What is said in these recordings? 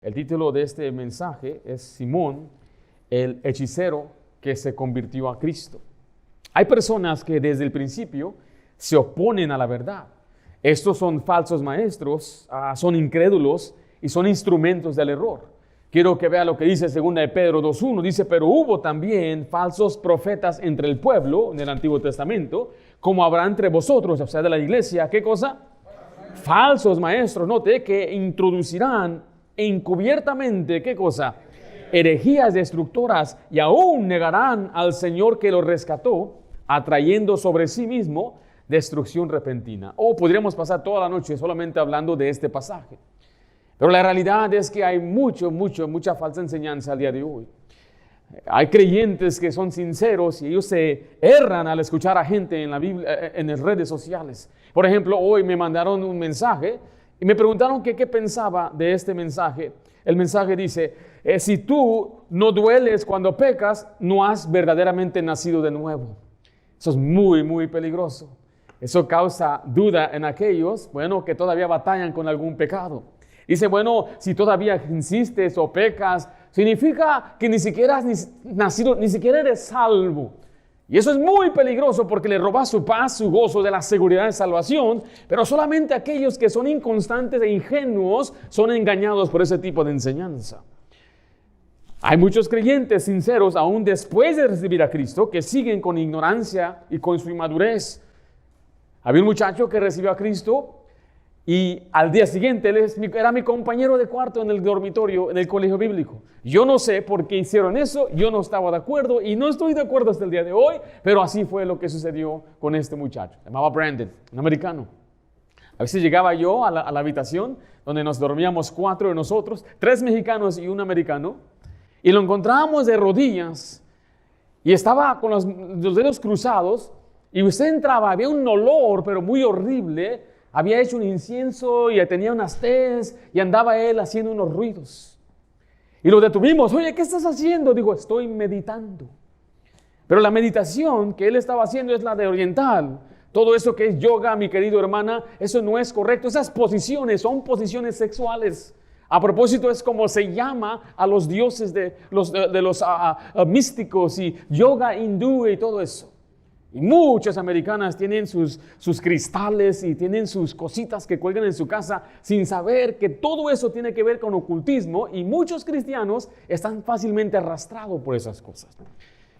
El título de este mensaje es Simón, el hechicero que se convirtió a Cristo. Hay personas que desde el principio se oponen a la verdad. Estos son falsos maestros, son incrédulos y son instrumentos del error. Quiero que vea lo que dice 2 de Pedro 2:1. Dice, pero hubo también falsos profetas entre el pueblo en el Antiguo Testamento, como habrá entre vosotros, o sea, de la iglesia. ¿Qué cosa? Falsos maestros, note, que introducirán encubiertamente, ¿qué cosa? Herejías destructoras, y aún negarán al Señor que los rescató, atrayendo sobre sí mismo destrucción repentina. O podríamos pasar toda la noche solamente hablando de este pasaje. Pero la realidad es que hay mucha falsa enseñanza al día de hoy. Hay creyentes que son sinceros y ellos se erran al escuchar a gente en la Biblia, en las redes sociales. Por ejemplo, hoy me mandaron un mensaje y me preguntaron qué pensaba de este mensaje. El mensaje dice, si tú no dueles cuando pecas, no has verdaderamente nacido de nuevo. Eso es muy peligroso. Eso causa duda en aquellos, que todavía batallan con algún pecado. Dice, si todavía insistes o pecas, significa que ni siquiera has nacido, ni siquiera eres salvo. Y eso es muy peligroso porque le roba su paz, su gozo de la seguridad de salvación, pero solamente aquellos que son inconstantes e ingenuos son engañados por ese tipo de enseñanza. Hay muchos creyentes sinceros, aún después de recibir a Cristo, que siguen con ignorancia y con su inmadurez. Había un muchacho que recibió a Cristo y al día siguiente él era mi compañero de cuarto en el dormitorio, en el colegio bíblico. Yo no sé por qué hicieron eso, yo no estaba de acuerdo y no estoy de acuerdo hasta el día de hoy, pero así fue lo que sucedió con este muchacho. Se llamaba Brandon, un americano. A veces llegaba yo a la habitación donde nos dormíamos 4 de nosotros, 3 mexicanos y un americano, y lo encontrábamos de rodillas y estaba con los dedos cruzados y usted entraba, había un olor pero muy horrible. Había hecho un incienso y tenía unas tés y andaba él haciendo unos ruidos. Y lo detuvimos. Oye, ¿qué estás haciendo? Digo, estoy meditando. Pero la meditación que él estaba haciendo es la de oriental. Todo eso que es yoga, mi querido hermana, eso no es correcto. Esas posiciones son posiciones sexuales. A propósito, es como se llama a los dioses de los místicos y yoga hindú y todo eso. Y muchas americanas tienen sus cristales y tienen sus cositas que cuelgan en su casa sin saber que todo eso tiene que ver con ocultismo, y muchos cristianos están fácilmente arrastrados por esas cosas.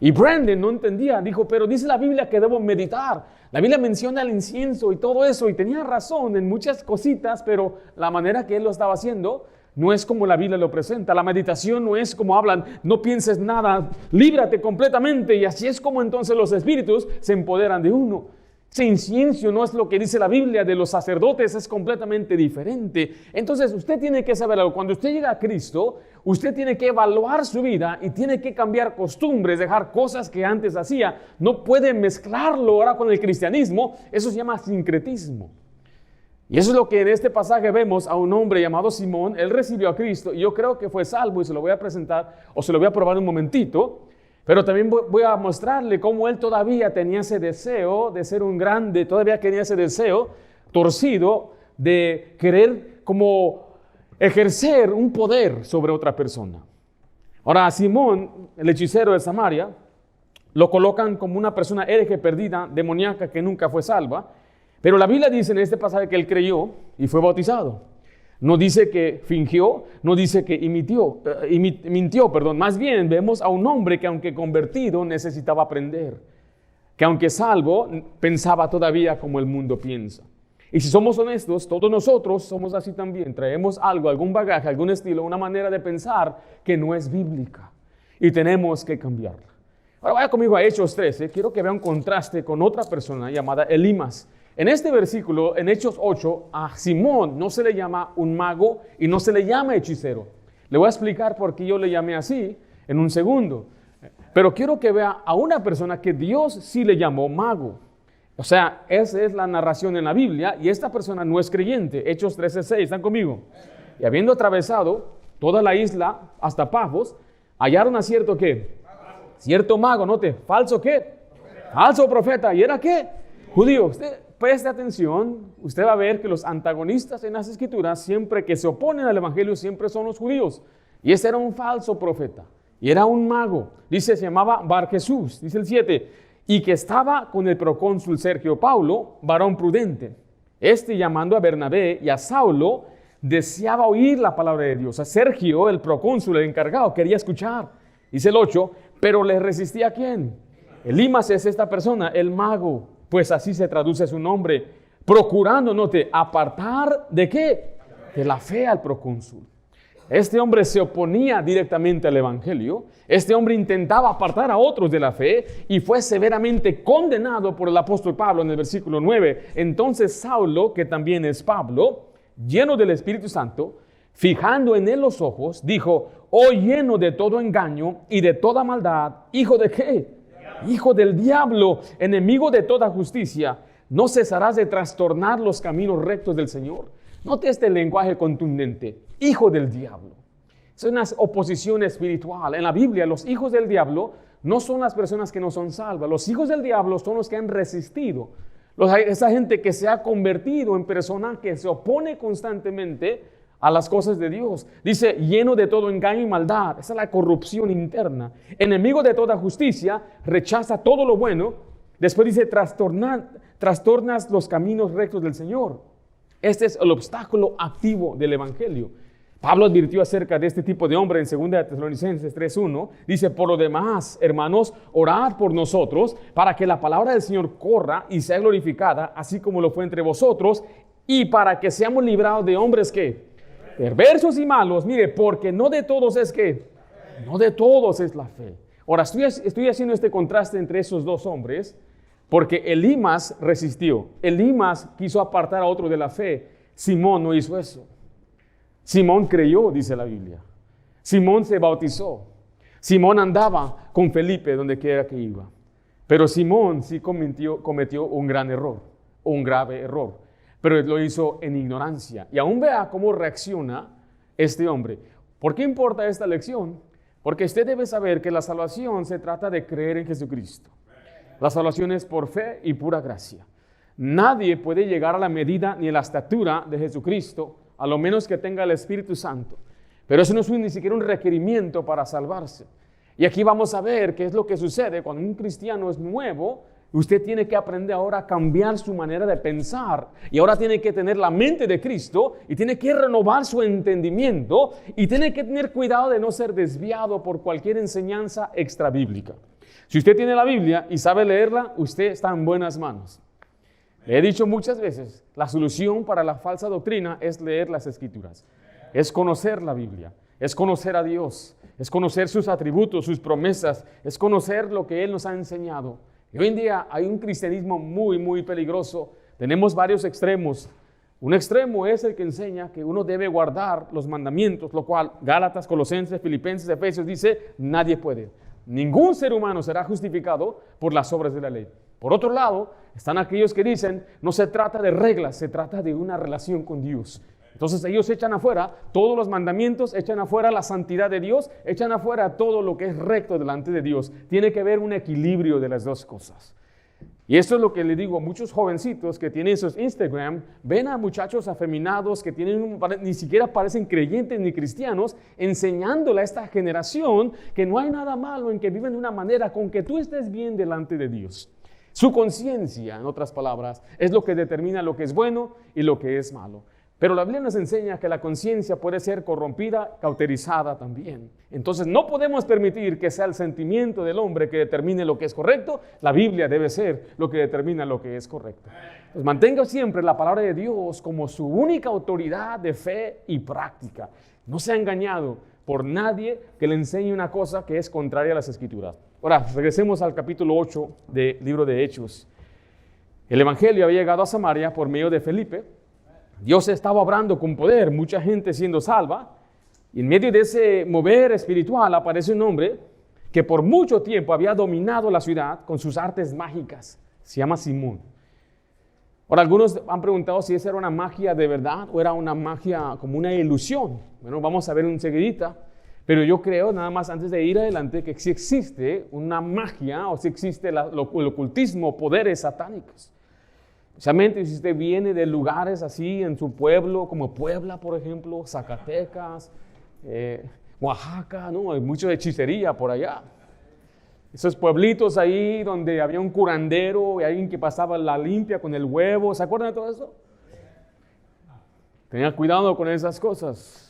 Y Brandon no entendía, dijo, pero dice la Biblia que debo meditar. La Biblia menciona el incienso y todo eso, y tenía razón en muchas cositas, pero la manera que él lo estaba haciendo no es como la Biblia lo presenta. La meditación no es como hablan, no pienses nada, líbrate completamente, y así es como entonces los espíritus se empoderan de uno. Ese incienso no es lo que dice la Biblia de los sacerdotes, es completamente diferente. Entonces usted tiene que saber algo. Cuando usted llega a Cristo, usted tiene que evaluar su vida y tiene que cambiar costumbres, dejar cosas que antes hacía. No puede mezclarlo ahora con el cristianismo. Eso se llama sincretismo. Y eso es lo que en este pasaje vemos a un hombre llamado Simón. Él recibió a Cristo y yo creo que fue salvo, y se lo voy a presentar o se lo voy a probar un momentito. Pero también voy a mostrarle cómo él todavía tenía ese deseo de ser un grande, todavía tenía ese deseo torcido de querer como ejercer un poder sobre otra persona. Ahora a Simón, el hechicero de Samaria, lo colocan como una persona hereje, perdida, demoníaca, que nunca fue salva. Pero la Biblia dice en este pasaje que él creyó y fue bautizado. No dice que fingió, no dice que mintió. Más bien vemos a un hombre que aunque convertido necesitaba aprender. Que aunque salvo pensaba todavía como el mundo piensa. Y si somos honestos, todos nosotros somos así también. Traemos algo, algún bagaje, algún estilo, una manera de pensar que no es bíblica. Y tenemos que cambiarla. Ahora vaya conmigo a Hechos 13. Quiero que vea un contraste con otra persona llamada Elimas. En este versículo, en Hechos 8, a Simón no se le llama un mago y no se le llama hechicero. Le voy a explicar por qué yo le llamé así en un segundo. Pero quiero que vea a una persona que Dios sí le llamó mago. O sea, esa es la narración en la Biblia, y esta persona no es creyente. Hechos 13:6, ¿están conmigo? Y habiendo atravesado toda la isla hasta Pafos, hallaron a cierto ¿qué? Cierto mago, note, ¿falso qué? Falso profeta. ¿Y era qué? Judío. preste atención, usted va a ver que los antagonistas en las Escrituras, siempre que se oponen al Evangelio, siempre son los judíos. Y ese era un falso profeta, y era un mago. Dice, se llamaba Bar Jesús, dice el 7, y que estaba con el procónsul Sergio Paulo, varón prudente. Llamando a Bernabé y a Saulo, deseaba oír la palabra de Dios. A Sergio, el procónsul, el encargado, quería escuchar. Dice el 8, pero le resistía ¿a quién? Elimas es esta persona, el mago, pues así se traduce su nombre, procurando, note, apartar ¿de qué? De la fe al procónsul. Este hombre se oponía directamente al evangelio, este hombre intentaba apartar a otros de la fe y fue severamente condenado por el apóstol Pablo en el versículo 9. Entonces Saulo, que también es Pablo, lleno del Espíritu Santo, fijando en él los ojos, dijo, oh lleno de todo engaño y de toda maldad, ¿hijo de qué? Hijo del diablo, enemigo de toda justicia, ¿no cesarás de trastornar los caminos rectos del Señor? Note este lenguaje contundente, hijo del diablo. Es una oposición espiritual. En la Biblia, los hijos del diablo no son las personas que no son salvas. Los hijos del diablo son los que han resistido. Esa gente que se ha convertido en persona que se opone constantemente a las cosas de Dios. Dice, lleno de todo engaño y maldad. Esa es la corrupción interna. Enemigo de toda justicia, rechaza todo lo bueno. Después dice, trastornas los caminos rectos del Señor. Este es el obstáculo activo del evangelio. Pablo advirtió acerca de este tipo de hombre en 2 Tesalonicenses 3:1. Dice, por lo demás, hermanos, orad por nosotros para que la palabra del Señor corra y sea glorificada, así como lo fue entre vosotros, y para que seamos librados de hombres que perversos y malos, mire, porque no de todos es que, no de todos es la fe. Ahora, estoy haciendo este contraste entre esos dos hombres, porque Elimas resistió. Elimas quiso apartar a otro de la fe. Simón no hizo eso. Simón creyó, dice la Biblia. Simón se bautizó. Simón andaba con Felipe donde quiera que iba. Pero Simón sí cometió un gran error, un grave error. Pero lo hizo en ignorancia. Y aún vea cómo reacciona este hombre. ¿Por qué importa esta lección? Porque usted debe saber que la salvación se trata de creer en Jesucristo. La salvación es por fe y pura gracia. Nadie puede llegar a la medida ni a la estatura de Jesucristo, a lo menos que tenga el Espíritu Santo. Pero eso no es ni siquiera un requerimiento para salvarse. Y aquí vamos a ver qué es lo que sucede cuando un cristiano es nuevo. Usted tiene que aprender ahora a cambiar su manera de pensar. Y ahora tiene que tener la mente de Cristo y tiene que renovar su entendimiento y tiene que tener cuidado de no ser desviado por cualquier enseñanza extrabíblica. Si usted tiene la Biblia y sabe leerla, usted está en buenas manos. Le he dicho muchas veces, la solución para la falsa doctrina es leer las Escrituras. Es conocer la Biblia, es conocer a Dios, es conocer sus atributos, sus promesas, es conocer lo que Él nos ha enseñado. Y hoy en día hay un cristianismo muy, muy peligroso. Tenemos varios extremos. Un extremo es el que enseña que uno debe guardar los mandamientos, lo cual Gálatas, Colosenses, Filipenses, Efesios dice, nadie puede. Ningún ser humano será justificado por las obras de la ley. Por otro lado, están aquellos que dicen, no se trata de reglas, se trata de una relación con Dios. Entonces ellos echan afuera todos los mandamientos, echan afuera la santidad de Dios, echan afuera todo lo que es recto delante de Dios. Tiene que haber un equilibrio de las dos cosas. Y esto es lo que le digo a muchos jovencitos que tienen sus Instagram, ven a muchachos afeminados que ni siquiera parecen creyentes ni cristianos, enseñándole a esta generación que no hay nada malo en que viven de una manera con que tú estés bien delante de Dios. Su conciencia, en otras palabras, es lo que determina lo que es bueno y lo que es malo. Pero la Biblia nos enseña que la conciencia puede ser corrompida, cauterizada también. Entonces no podemos permitir que sea el sentimiento del hombre que determine lo que es correcto. La Biblia debe ser lo que determina lo que es correcto. Pues mantenga siempre la palabra de Dios como su única autoridad de fe y práctica. No sea engañado por nadie que le enseñe una cosa que es contraria a las Escrituras. Ahora, regresemos al capítulo 8 del libro de Hechos. El evangelio había llegado a Samaria por medio de Felipe. Dios estaba obrando con poder, mucha gente siendo salva. Y en medio de ese mover espiritual aparece un hombre que por mucho tiempo había dominado la ciudad con sus artes mágicas. Se llama Simón. Ahora, algunos han preguntado si esa era una magia de verdad o era una magia como una ilusión. Bueno, vamos a ver enseguidita. Pero yo creo, nada más antes de ir adelante, que sí existe una magia o sí existe el ocultismo, poderes satánicos. Especialmente si usted viene de lugares así en su pueblo, como Puebla, por ejemplo, Zacatecas, Oaxaca, ¿no? Hay mucha hechicería por allá. Esos pueblitos ahí donde había un curandero y alguien que pasaba la limpia con el huevo. ¿Se acuerdan de todo eso? Tenga cuidado con esas cosas.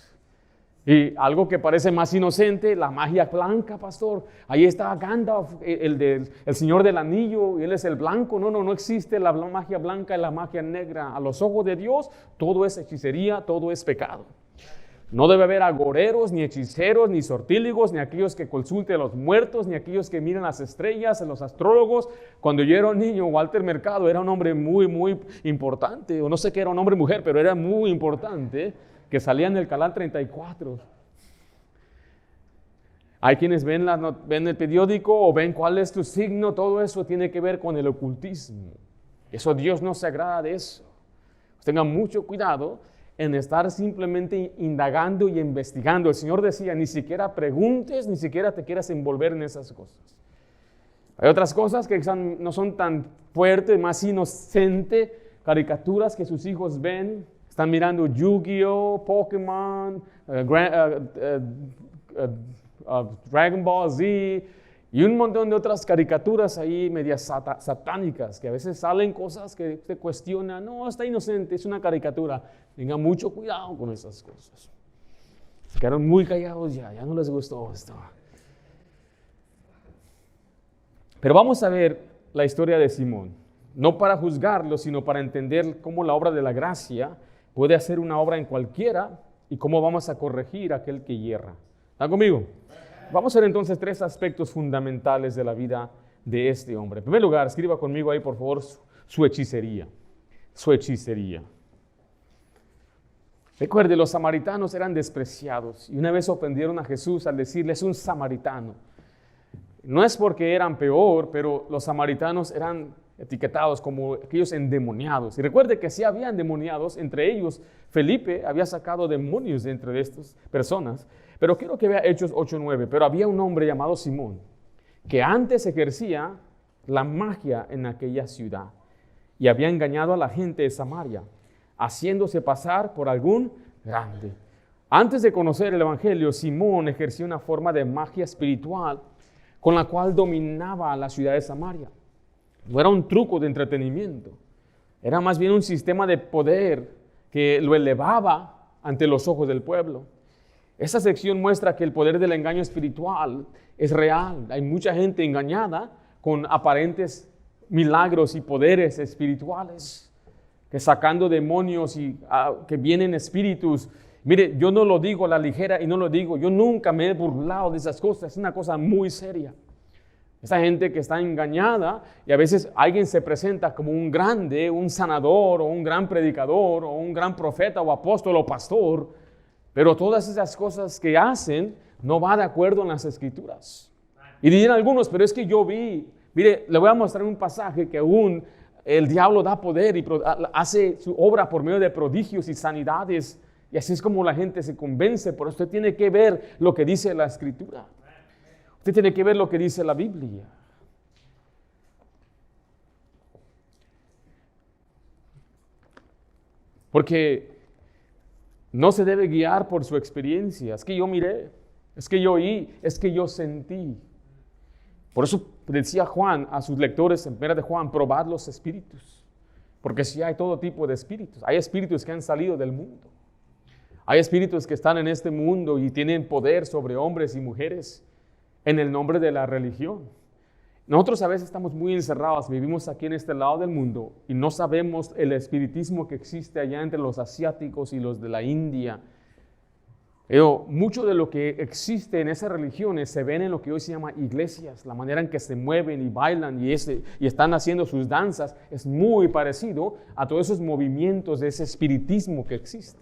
Y algo que parece más inocente, la magia blanca, pastor. Ahí está Gandalf, el señor del anillo, y él es el blanco. No existe la magia blanca y la magia negra. A los ojos de Dios, todo es hechicería, todo es pecado. No debe haber agoreros, ni hechiceros, ni sortílegos, ni aquellos que consulten a los muertos, ni aquellos que miran las estrellas, los astrólogos. Cuando yo era un niño, Walter Mercado era un hombre muy, muy importante. O no sé qué era un hombre o mujer, pero era muy importante, que salía en el canal 34. Hay quienes ven el periódico o ven cuál es tu signo. Todo eso tiene que ver con el ocultismo. Eso Dios no se agrada de eso. Tengan mucho cuidado en estar simplemente indagando y investigando. El Señor decía, ni siquiera preguntes, ni siquiera te quieras envolver en esas cosas. Hay otras cosas que no son tan fuertes, más inocentes, caricaturas que sus hijos ven. Están mirando Yu-Gi-Oh, Pokémon, Dragon Ball Z y un montón de otras caricaturas ahí medias satánicas, que a veces salen cosas que te cuestionan. No, está inocente, es una caricatura. Tengan mucho cuidado con esas cosas. Se quedaron muy callados ya no les gustó esto. Pero vamos a ver la historia de Simón, no para juzgarlo, sino para entender cómo la obra de la gracia puede hacer una obra en cualquiera y cómo vamos a corregir a aquel que hierra. ¿Están conmigo? Vamos a ver entonces 3 aspectos fundamentales de la vida de este hombre. En primer lugar, escriba conmigo ahí, por favor, su hechicería. Su hechicería. Recuerde, los samaritanos eran despreciados y una vez ofendieron a Jesús al decirles un samaritano. No es porque eran peor, pero los samaritanos eran etiquetados como aquellos endemoniados. Y recuerde que sí había endemoniados, entre ellos Felipe había sacado demonios de entre estas personas. Pero quiero que vea Hechos 8:9. Pero había un hombre llamado Simón, que antes ejercía la magia en aquella ciudad y había engañado a la gente de Samaria, haciéndose pasar por algún grande. Antes de conocer el Evangelio, Simón ejerció una forma de magia espiritual con la cual dominaba a la ciudad de Samaria. No era un truco de entretenimiento, era más bien un sistema de poder que lo elevaba ante los ojos del pueblo. Esta sección muestra que el poder del engaño espiritual es real. Hay mucha gente engañada con aparentes milagros y poderes espirituales, que sacando demonios y que vienen espíritus. Mire, yo no lo digo a la ligera y no lo digo, yo nunca me he burlado de esas cosas, es una cosa muy seria. Esa gente que está engañada y a veces alguien se presenta como un grande, un sanador o un gran predicador o un gran profeta o apóstol o pastor, pero todas esas cosas que hacen no va de acuerdo en las Escrituras. Y dirán algunos, pero es que yo vi, mire, le voy a mostrar un pasaje que aún el diablo da poder y hace su obra por medio de prodigios y sanidades. Y así es como la gente se convence. Por eso usted tiene que ver lo que dice la Escritura. Usted tiene que ver lo que dice la Biblia. Porque no se debe guiar por su experiencia. Es que yo miré, es que yo oí, es que yo sentí. Por eso decía Juan a sus lectores en 1 de Juan, probad los espíritus. Porque sí hay todo tipo de espíritus. Hay espíritus que han salido del mundo. Hay espíritus que están en este mundo y tienen poder sobre hombres y mujeres en el nombre de la religión. Nosotros a veces estamos muy encerrados, vivimos aquí en este lado del mundo y no sabemos el espiritismo que existe allá entre los asiáticos y los de la India. Pero mucho de lo que existe en esas religiones se ven en lo que hoy se llama iglesias. La manera en que se mueven y bailan y están haciendo sus danzas es muy parecido a todos esos movimientos de ese espiritismo que existe.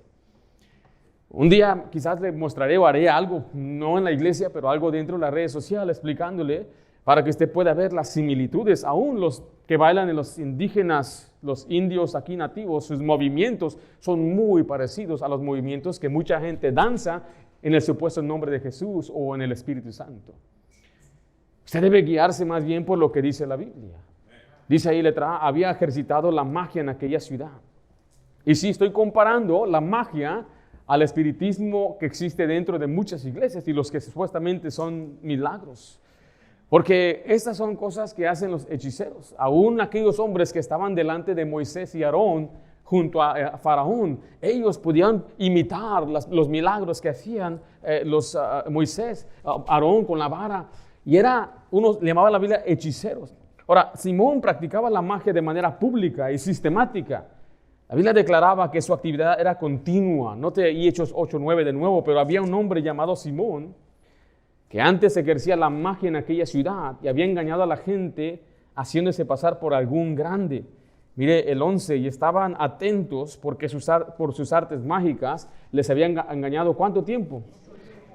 Un día quizás le mostraré o haré algo, no en la iglesia, pero algo dentro de las redes sociales, explicándole para que usted pueda ver las similitudes. Aún los que bailan en los indígenas, los indios aquí nativos, sus movimientos son muy parecidos a los movimientos que mucha gente danza en el supuesto nombre de Jesús o en el Espíritu Santo. Usted debe guiarse más bien por lo que dice la Biblia. Dice ahí letra A, había ejercitado la magia en aquella ciudad. Y sí, estoy comparando la magia al espiritismo que existe dentro de muchas iglesias y los que supuestamente son milagros. Porque estas son cosas que hacen los hechiceros. Aún aquellos hombres que estaban delante de Moisés y Aarón, junto a Faraón, ellos podían imitar los milagros que hacían Moisés, Aarón con la vara. Y uno le llamaba a la Biblia hechiceros. Ahora, Simón practicaba la magia de manera pública y sistemática. La Biblia declaraba que su actividad era continua. Note ahí Hechos 8:9 de nuevo, pero había un hombre llamado Simón que antes ejercía la magia en aquella ciudad y había engañado a la gente haciéndose pasar por algún grande. Mire el 11, y estaban atentos porque por sus artes mágicas les habían engañado ¿cuánto tiempo?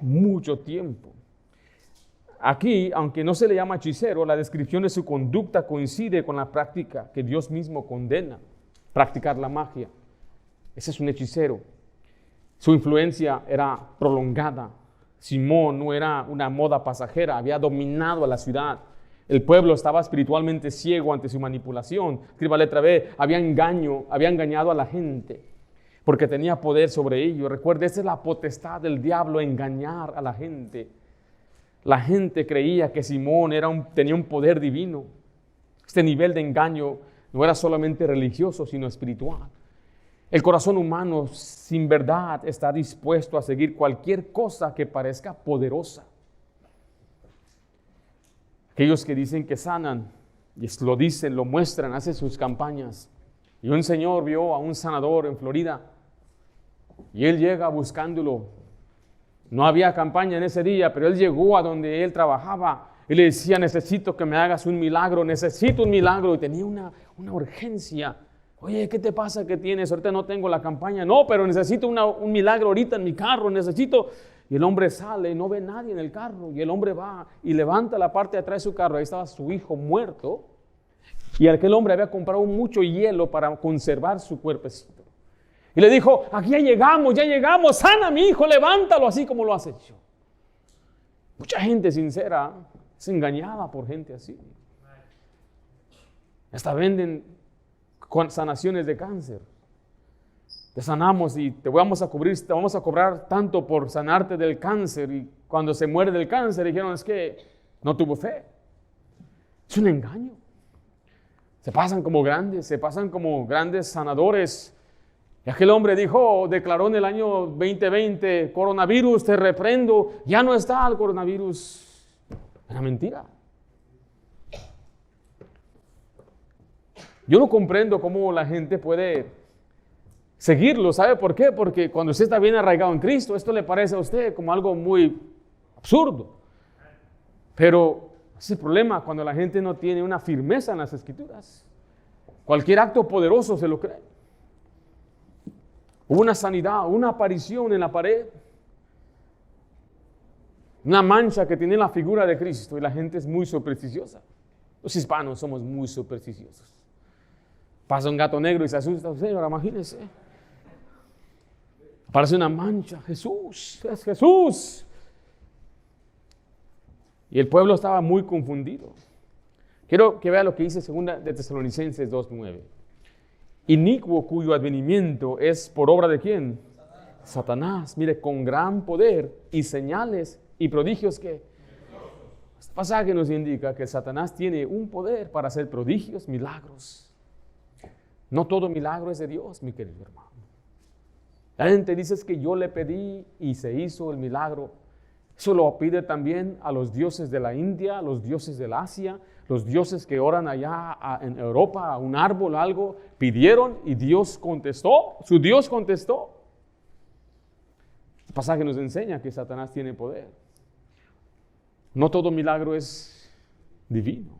Mucho tiempo. Aquí, aunque no se le llama hechicero, la descripción de su conducta coincide con la práctica que Dios mismo condena, practicar la magia. Ese es un hechicero. Su influencia era prolongada. Simón no era una moda pasajera, había dominado a la ciudad. El pueblo estaba espiritualmente ciego ante su manipulación. Escriba letra B, había engañado a la gente porque tenía poder sobre ellos. Recuerde, esa es la potestad del diablo, engañar a la gente. La gente creía que Simón tenía un poder divino. Este nivel de engaño no era solamente religioso, sino espiritual. El corazón humano sin verdad está dispuesto a seguir cualquier cosa que parezca poderosa. Aquellos que dicen que sanan, y lo dicen, lo muestran, hacen sus campañas. Y un señor vio a un sanador en Florida, y él llega buscándolo. No había campaña en ese día, pero él llegó a donde él trabajaba y le decía, necesito que me hagas un milagro, necesito un milagro. Y tenía una urgencia. Oye, ¿qué te pasa? ¿Qué tienes? Ahorita no tengo la campaña. No, pero necesito un milagro ahorita en mi carro, necesito. Y el hombre sale y no ve nadie en el carro. Y el hombre va y levanta la parte de atrás de su carro. Ahí estaba su hijo muerto. Y aquel hombre había comprado mucho hielo para conservar su cuerpecito. Y le dijo, aquí ya llegamos, sana mi hijo, levántalo así como lo has hecho. Mucha gente sincera es engañada por gente así. Hasta venden sanaciones de cáncer. Te sanamos y te vamos a cobrar tanto por sanarte del cáncer. Y cuando se muere del cáncer dijeron, es que no tuvo fe. Es un engaño. Se pasan como grandes sanadores. Y aquel hombre declaró en el año 2020, coronavirus, te reprendo, ya no está el coronavirus. Era mentira. Yo no comprendo cómo la gente puede seguirlo. ¿Sabe por qué? Porque cuando usted está bien arraigado en Cristo, esto le parece a usted como algo muy absurdo. Pero ese es el problema cuando la gente no tiene una firmeza en las Escrituras. Cualquier acto poderoso se lo cree. Hubo una sanidad, una aparición en la pared, una mancha que tiene la figura de Cristo y la gente es muy supersticiosa. Los hispanos somos muy supersticiosos. Pasa un gato negro y se asusta, señora, imagínese. Aparece una mancha, Jesús, es Jesús. Y el pueblo estaba muy confundido. Quiero que vea lo que dice 2 de Tesalonicenses 2:9. Inicuo cuyo advenimiento es por obra de ¿quién? Satanás. Mire, con gran poder y señales y prodigios que este pasaje nos indica que Satanás tiene un poder para hacer prodigios, milagros. No todo milagro es de Dios, mi querido hermano. La gente dice que yo le pedí y se hizo el milagro. Eso lo pide también a los dioses de la India, a los dioses del Asia, los dioses que oran allá en Europa, a un árbol, algo, pidieron y Dios contestó, su Dios contestó. El pasaje nos enseña que Satanás tiene poder. No todo milagro es divino.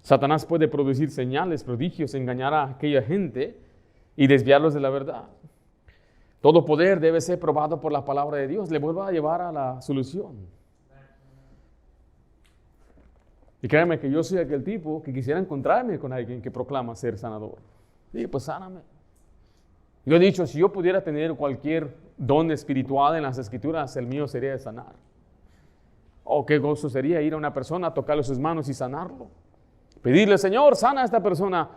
Satanás puede producir señales, prodigios, engañar a aquella gente y desviarlos de la verdad. Todo poder debe ser probado por la palabra de Dios. Le vuelvo a llevar a la solución. Y créanme que yo soy aquel tipo que quisiera encontrarme con alguien que proclama ser sanador. Sí, pues sáname. Yo he dicho, si yo pudiera tener cualquier don espiritual en las Escrituras, el mío sería de sanar. Oh, qué gozo sería ir a una persona, tocarle sus manos y sanarlo. Pedirle, Señor, sana a esta persona.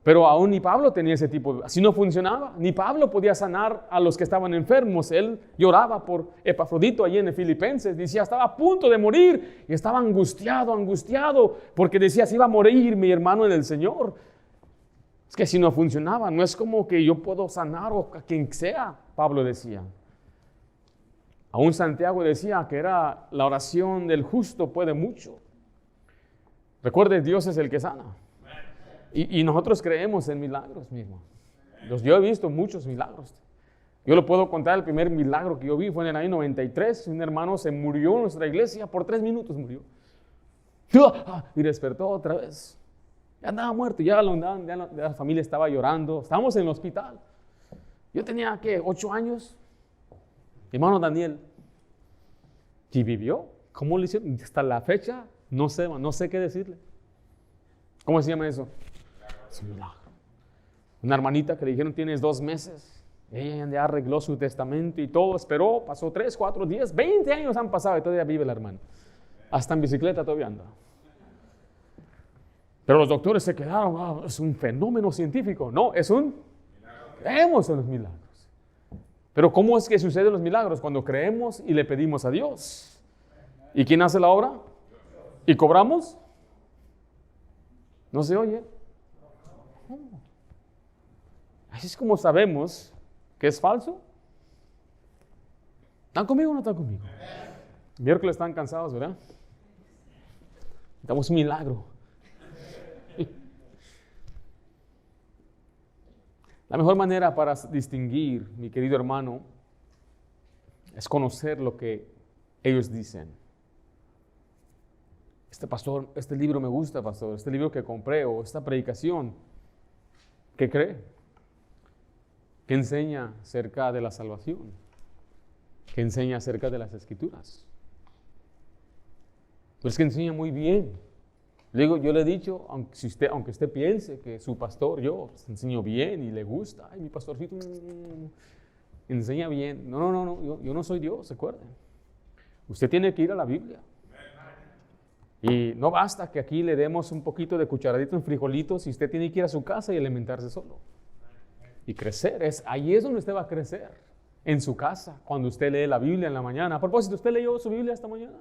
Pero aún ni Pablo tenía ese tipo de... Así no funcionaba. Ni Pablo podía sanar a los que estaban enfermos. Él lloraba por Epafrodito allí en Filipenses. Decía, estaba a punto de morir. Y estaba angustiado. Porque decía, se iba a morir mi hermano en el Señor. Es que si no funcionaba, no es como que yo puedo sanar a quien sea, Pablo decía. Aún Santiago decía que era la oración del justo puede mucho. Recuerde, Dios es el que sana. Y nosotros creemos en milagros, mi hermano. Yo he visto muchos milagros. Yo lo puedo contar, el primer milagro que yo vi fue en el año 93. Un hermano se murió en nuestra iglesia, por 3 minutos murió. Y despertó otra vez. Ya andaba muerto, ya la familia estaba llorando. Estábamos en el hospital. Yo tenía, 8 años. Mi hermano Daniel. Y vivió. ¿Cómo le hicieron? Hasta la fecha, no sé qué decirle. ¿Cómo se llama eso? Es un milagro. Una hermanita que le dijeron, tienes 2 meses. Ella ya arregló su testamento y todo. Esperó, pasó 3, 4, 10, 20 años han pasado y todavía vive la hermana. Hasta en bicicleta todavía anda. Pero los doctores se quedaron, es un fenómeno científico. No, es un milagro. Creemos en los milagros. Pero ¿cómo es que suceden los milagros? Cuando creemos y le pedimos a Dios. ¿Y quién hace la obra? ¿Y cobramos? ¿No se oye? Así es como sabemos que es falso. ¿Están conmigo o no están conmigo? Miércoles están cansados, ¿verdad? Damos un milagro. La mejor manera para distinguir, mi querido hermano, es conocer lo que ellos dicen. Pastor, este libro me gusta, pastor, este libro que compré o esta predicación, ¿qué cree? ¿Qué enseña acerca de la salvación? ¿Qué enseña acerca de las Escrituras? Pues que enseña muy bien. Yo le he dicho, aunque usted piense que su pastor, yo enseño bien y le gusta, ay, mi pastorcito enseña bien. No, yo no soy Dios, recuerden. Usted tiene que ir a la Biblia. Y no basta que aquí le demos un poquito de cucharadito en frijolitos y usted tiene que ir a su casa y alimentarse solo. Y crecer, ahí es donde usted va a crecer, en su casa, cuando usted lee la Biblia en la mañana. A propósito, ¿usted leyó su Biblia esta mañana?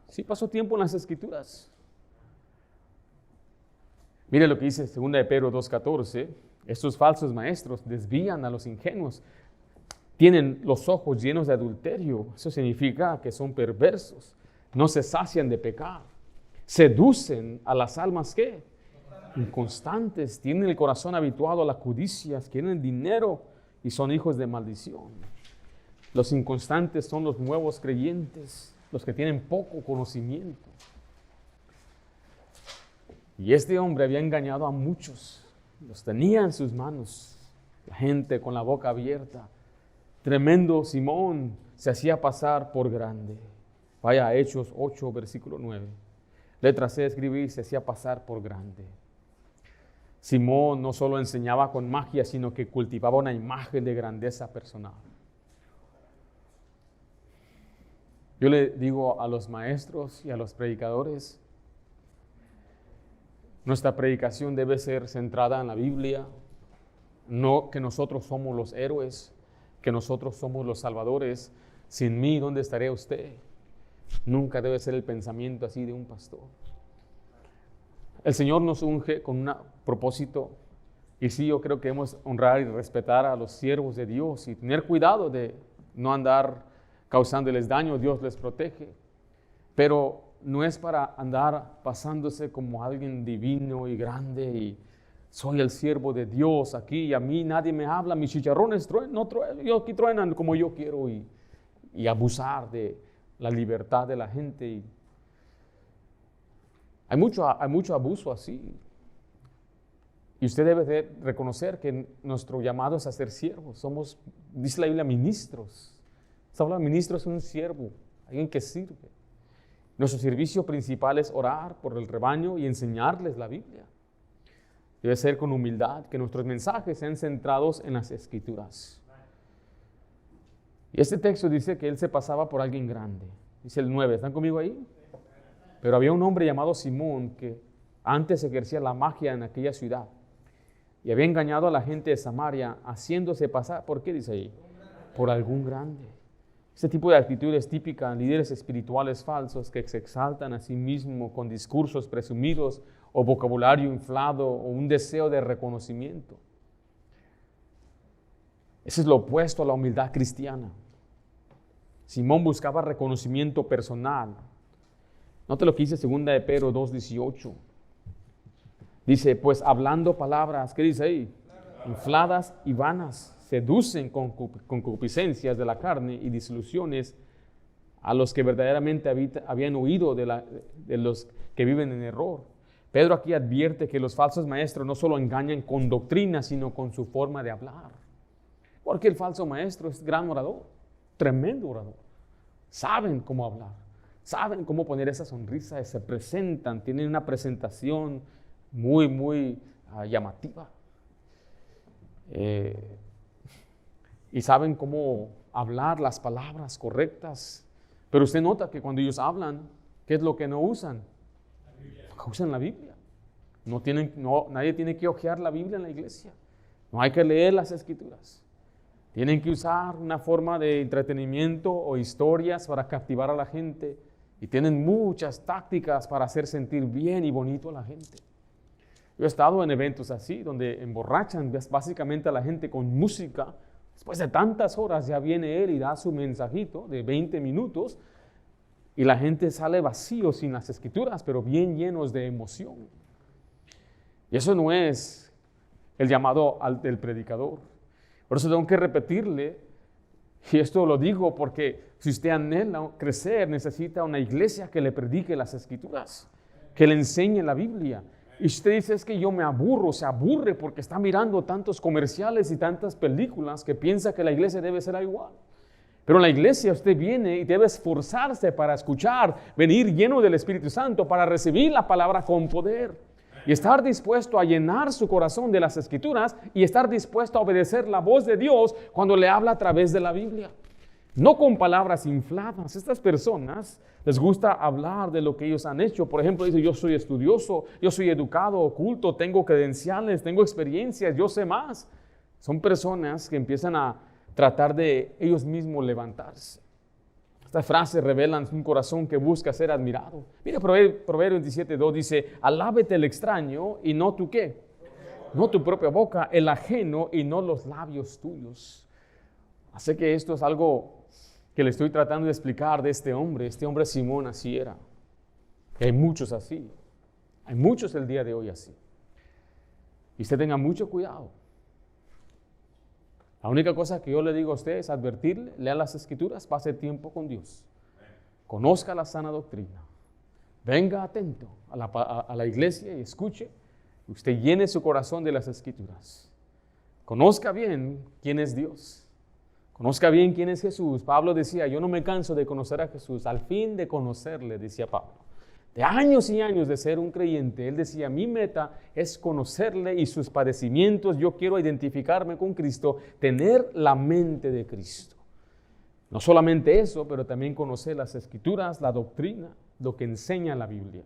Sí pasó tiempo en las Escrituras. Mire lo que dice 2 de Pedro 2:14. Estos falsos maestros desvían a los ingenuos. Tienen los ojos llenos de adulterio. Eso significa que son perversos. No se sacian de pecar. Seducen a las almas, ¿qué? Inconstantes. Tienen el corazón habituado a la codicia. Quieren dinero y son hijos de maldición. Los inconstantes son los nuevos creyentes, los que tienen poco conocimiento. Y este hombre había engañado a muchos. Los tenía en sus manos. La gente con la boca abierta. Tremendo Simón se hacía pasar por grande. Vaya a Hechos 8, versículo 9. Letra C, escribir, se hacía pasar por grande. Simón no solo enseñaba con magia, sino que cultivaba una imagen de grandeza personal. Yo le digo a los maestros y a los predicadores, nuestra predicación debe ser centrada en la Biblia, no que nosotros somos los héroes, que nosotros somos los salvadores. Sin mí, ¿dónde estaría usted? Nunca debe ser el pensamiento así de un pastor. El Señor nos unge con un propósito, y sí, yo creo que debemos honrar y respetar a los siervos de Dios y tener cuidado de no andar causándoles daño. Dios les protege, pero no es para andar pasándose como alguien divino y grande y soy el siervo de Dios aquí y a mí nadie me habla, mis chicharrones no truenan, yo aquí truenan como yo quiero y abusar de la libertad de la gente. Hay mucho abuso así. Y usted debe de reconocer que nuestro llamado es a ser siervos. Somos, dice la Biblia, ministros. Se habla de ministro, es un siervo, alguien que sirve. Nuestro servicio principal es orar por el rebaño y enseñarles la Biblia. Debe ser con humildad, que nuestros mensajes sean centrados en las Escrituras. Y este texto dice que él se pasaba por alguien grande. dice el 9, ¿están conmigo ahí? Pero había un hombre llamado Simón que antes ejercía la magia en aquella ciudad y había engañado a la gente de Samaria haciéndose pasar, ¿por qué dice ahí? Por algún grande. Este tipo de actitud es típica en líderes espirituales falsos que se exaltan a sí mismos con discursos presumidos o vocabulario inflado o un deseo de reconocimiento. Ese es lo opuesto a la humildad cristiana. Simón buscaba reconocimiento personal. Note lo que dice 2 de Pedro 2:18. Dice, pues hablando palabras, ¿qué dice ahí? Infladas y vanas, seducen con concupiscencias de la carne y disoluciones a los que verdaderamente habían huido de los que viven en error. Pedro aquí advierte que los falsos maestros no solo engañan con doctrina, sino con su forma de hablar. Porque el falso maestro es gran orador, tremendo orador. Saben cómo hablar, saben cómo poner esa sonrisa, se presentan, tienen una presentación muy llamativa. Y saben cómo hablar las palabras correctas. Pero usted nota que cuando ellos hablan, ¿qué es lo que no usan? Usan la Biblia. Nadie tiene que hojear la Biblia en la iglesia. No hay que leer las Escrituras. Tienen que usar una forma de entretenimiento o historias para captivar a la gente. Y tienen muchas tácticas para hacer sentir bien y bonito a la gente. Yo he estado en eventos así, donde emborrachan básicamente a la gente con música. Después de tantas horas ya viene él y da su mensajito de 20 minutos y la gente sale vacío sin las Escrituras, pero bien llenos de emoción. Y eso no es el llamado del predicador. Por eso tengo que repetirle, y esto lo digo porque si usted anhela crecer, necesita una iglesia que le predique las Escrituras, que le enseñe la Biblia. Y usted dice, es que yo me aburro, se aburre porque está mirando tantos comerciales y tantas películas que piensa que la iglesia debe ser igual. Pero en la iglesia usted viene y debe esforzarse para escuchar, venir lleno del Espíritu Santo para recibir la palabra con poder. Y estar dispuesto a llenar su corazón de las Escrituras y estar dispuesto a obedecer la voz de Dios cuando le habla a través de la Biblia. No con palabras infladas. Estas personas les gusta hablar de lo que ellos han hecho. Por ejemplo, dice, yo soy estudioso, yo soy educado, oculto, tengo credenciales, tengo experiencias, yo sé más. Son personas que empiezan a tratar de ellos mismos levantarse. Estas frases revelan un corazón que busca ser admirado. Mira, Proverbio 27:2 dice, alábete el extraño y no tu ¿qué? No tu propia boca, el ajeno y no los labios tuyos. Así que esto es algo que le estoy tratando de explicar de este hombre. Este hombre Simón así era. Y hay muchos así. Hay muchos el día de hoy así. Y usted tenga mucho cuidado. La única cosa que yo le digo a usted es advertirle, lea las Escrituras, pase tiempo con Dios. Conozca la sana doctrina. Venga atento a la iglesia y escuche. Usted llene su corazón de las Escrituras. Conozca bien quién es Dios. Conozca bien quién es Jesús. Pablo decía, yo no me canso de conocer a Jesús. Al fin de conocerle, decía Pablo. De años y años de ser un creyente, él decía, mi meta es conocerle y sus padecimientos. Yo quiero identificarme con Cristo, tener la mente de Cristo. No solamente eso, pero también conocer las Escrituras, la doctrina, lo que enseña la Biblia.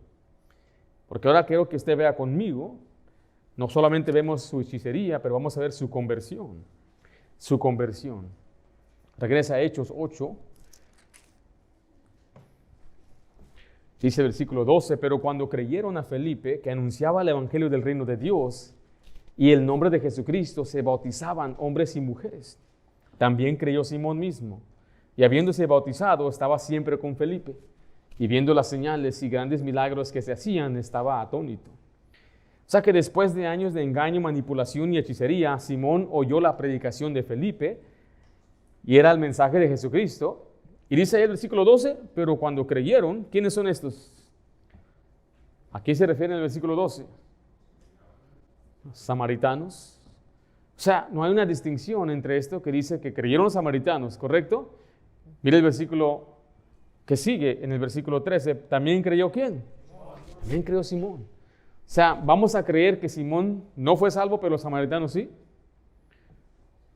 Porque ahora quiero que usted vea conmigo, no solamente vemos su hechicería, pero vamos a ver su conversión. Su conversión. Regresa a Hechos 8. Dice el versículo 12, pero cuando creyeron a Felipe, que anunciaba el evangelio del reino de Dios, y el nombre de Jesucristo, se bautizaban hombres y mujeres. También creyó Simón mismo, y habiéndose bautizado, estaba siempre con Felipe, y viendo las señales y grandes milagros que se hacían, estaba atónito. O sea que después de años de engaño, manipulación y hechicería, Simón oyó la predicación de Felipe, y era el mensaje de Jesucristo. Y dice ahí el versículo 12, pero cuando creyeron, ¿quiénes son estos? ¿A qué se refiere en el versículo 12? Los samaritanos. O sea, no hay una distinción entre esto que dice que creyeron los samaritanos, ¿correcto? Mira el versículo que sigue, en el versículo 13, ¿también creyó quién? También creyó Simón. O sea, vamos a creer que Simón no fue salvo, pero los samaritanos sí.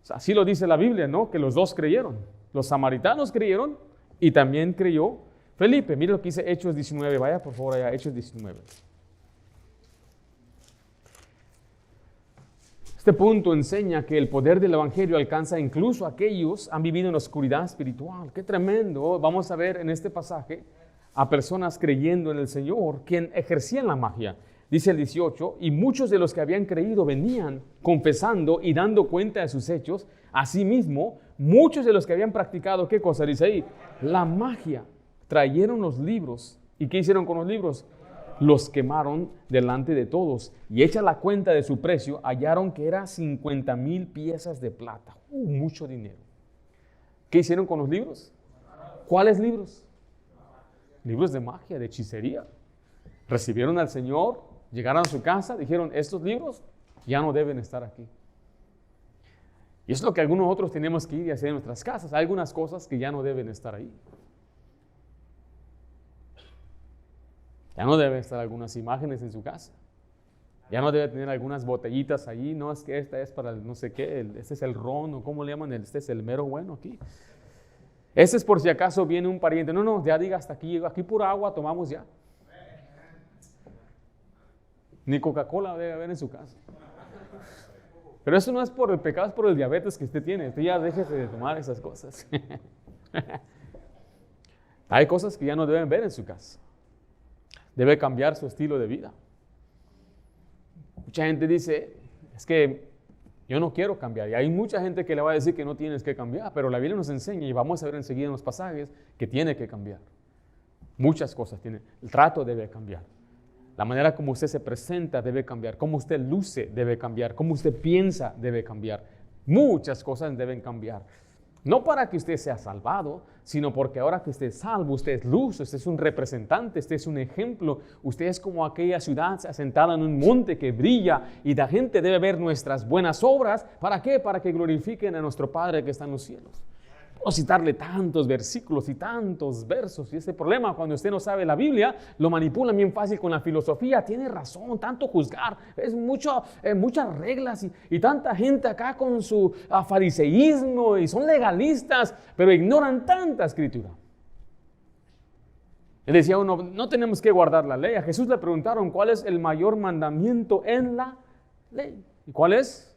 O sea, así lo dice la Biblia, ¿no? Que los dos creyeron. Los samaritanos creyeron y también creyó Felipe, mire lo que dice Hechos 19. Vaya por favor allá, Hechos 19. Este punto enseña que el poder del Evangelio alcanza incluso a aquellos que han vivido en la oscuridad espiritual. ¡Qué tremendo! Vamos a ver en este pasaje a personas creyendo en el Señor, quien ejercían la magia. Dice el 18, y muchos de los que habían creído venían confesando y dando cuenta de sus hechos. Asimismo, muchos de los que habían practicado, ¿qué cosa dice ahí? La magia. Trajeron los libros. ¿Y qué hicieron con los libros? Los quemaron delante de todos. Y hecha la cuenta de su precio, hallaron que era 50,000 piezas de plata. Mucho dinero. ¿Qué hicieron con los libros? ¿Cuáles libros? Libros de magia, de hechicería. Recibieron al Señor, llegaron a su casa, dijeron, estos libros ya no deben estar aquí. Y es lo que algunos otros tenemos que ir y hacer en nuestras casas. Hay algunas cosas que ya no deben estar ahí. Ya no deben estar algunas imágenes en su casa. Ya no debe tener algunas botellitas allí. No, es que esta es para el no sé qué, este es el ron, o cómo le llaman, este es el mero bueno aquí. Este es por si acaso viene un pariente. No, ya diga hasta aquí, llego aquí pura agua, tomamos ya. Ni Coca-Cola debe haber en su casa. Pero eso no es por el pecado, es por el diabetes que usted tiene. Usted ya déjese de tomar esas cosas. Hay cosas que ya no deben ver en su casa. Debe cambiar su estilo de vida. Mucha gente dice, es que yo no quiero cambiar. Y hay mucha gente que le va a decir que no tienes que cambiar, pero la Biblia nos enseña, y vamos a ver enseguida en los pasajes, que tiene que cambiar. Muchas cosas tiene. El trato debe cambiar. La manera como usted se presenta debe cambiar. Cómo usted luce debe cambiar. Cómo usted piensa debe cambiar. Muchas cosas deben cambiar. No para que usted sea salvado, sino porque ahora que usted es salvo, usted es luz, usted es un representante, usted es un ejemplo. Usted es como aquella ciudad asentada en un monte que brilla, y la gente debe ver nuestras buenas obras. ¿Para qué? Para que glorifiquen a nuestro Padre que está en los cielos. O citarle tantos versículos y tantos versos. Y ese problema, cuando usted no sabe la Biblia, lo manipula bien fácil con la filosofía. Tiene razón, tanto juzgar. Es muchas reglas y tanta gente acá con su fariseísmo y son legalistas, pero ignoran tanta escritura. Él decía uno, no tenemos que guardar la ley. A Jesús le preguntaron, ¿cuál es el mayor mandamiento en la ley? ¿Y cuál es?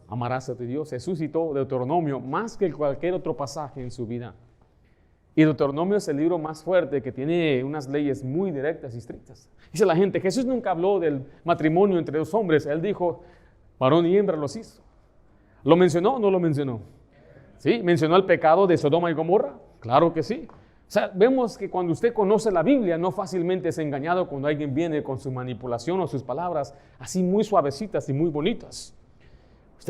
Amarás a tu Dios. Jesús citó Deuteronomio más que cualquier otro pasaje en su vida. Y Deuteronomio es el libro más fuerte, que tiene unas leyes muy directas y estrictas. Dice la gente, Jesús nunca habló del matrimonio entre dos hombres. Él dijo, varón y hembra los hizo. ¿Lo mencionó o no lo mencionó? ¿Sí? ¿Mencionó el pecado de Sodoma y Gomorra? Claro que sí. O sea, vemos que cuando usted conoce la Biblia, no fácilmente es engañado cuando alguien viene con su manipulación o sus palabras así muy suavecitas y muy bonitas.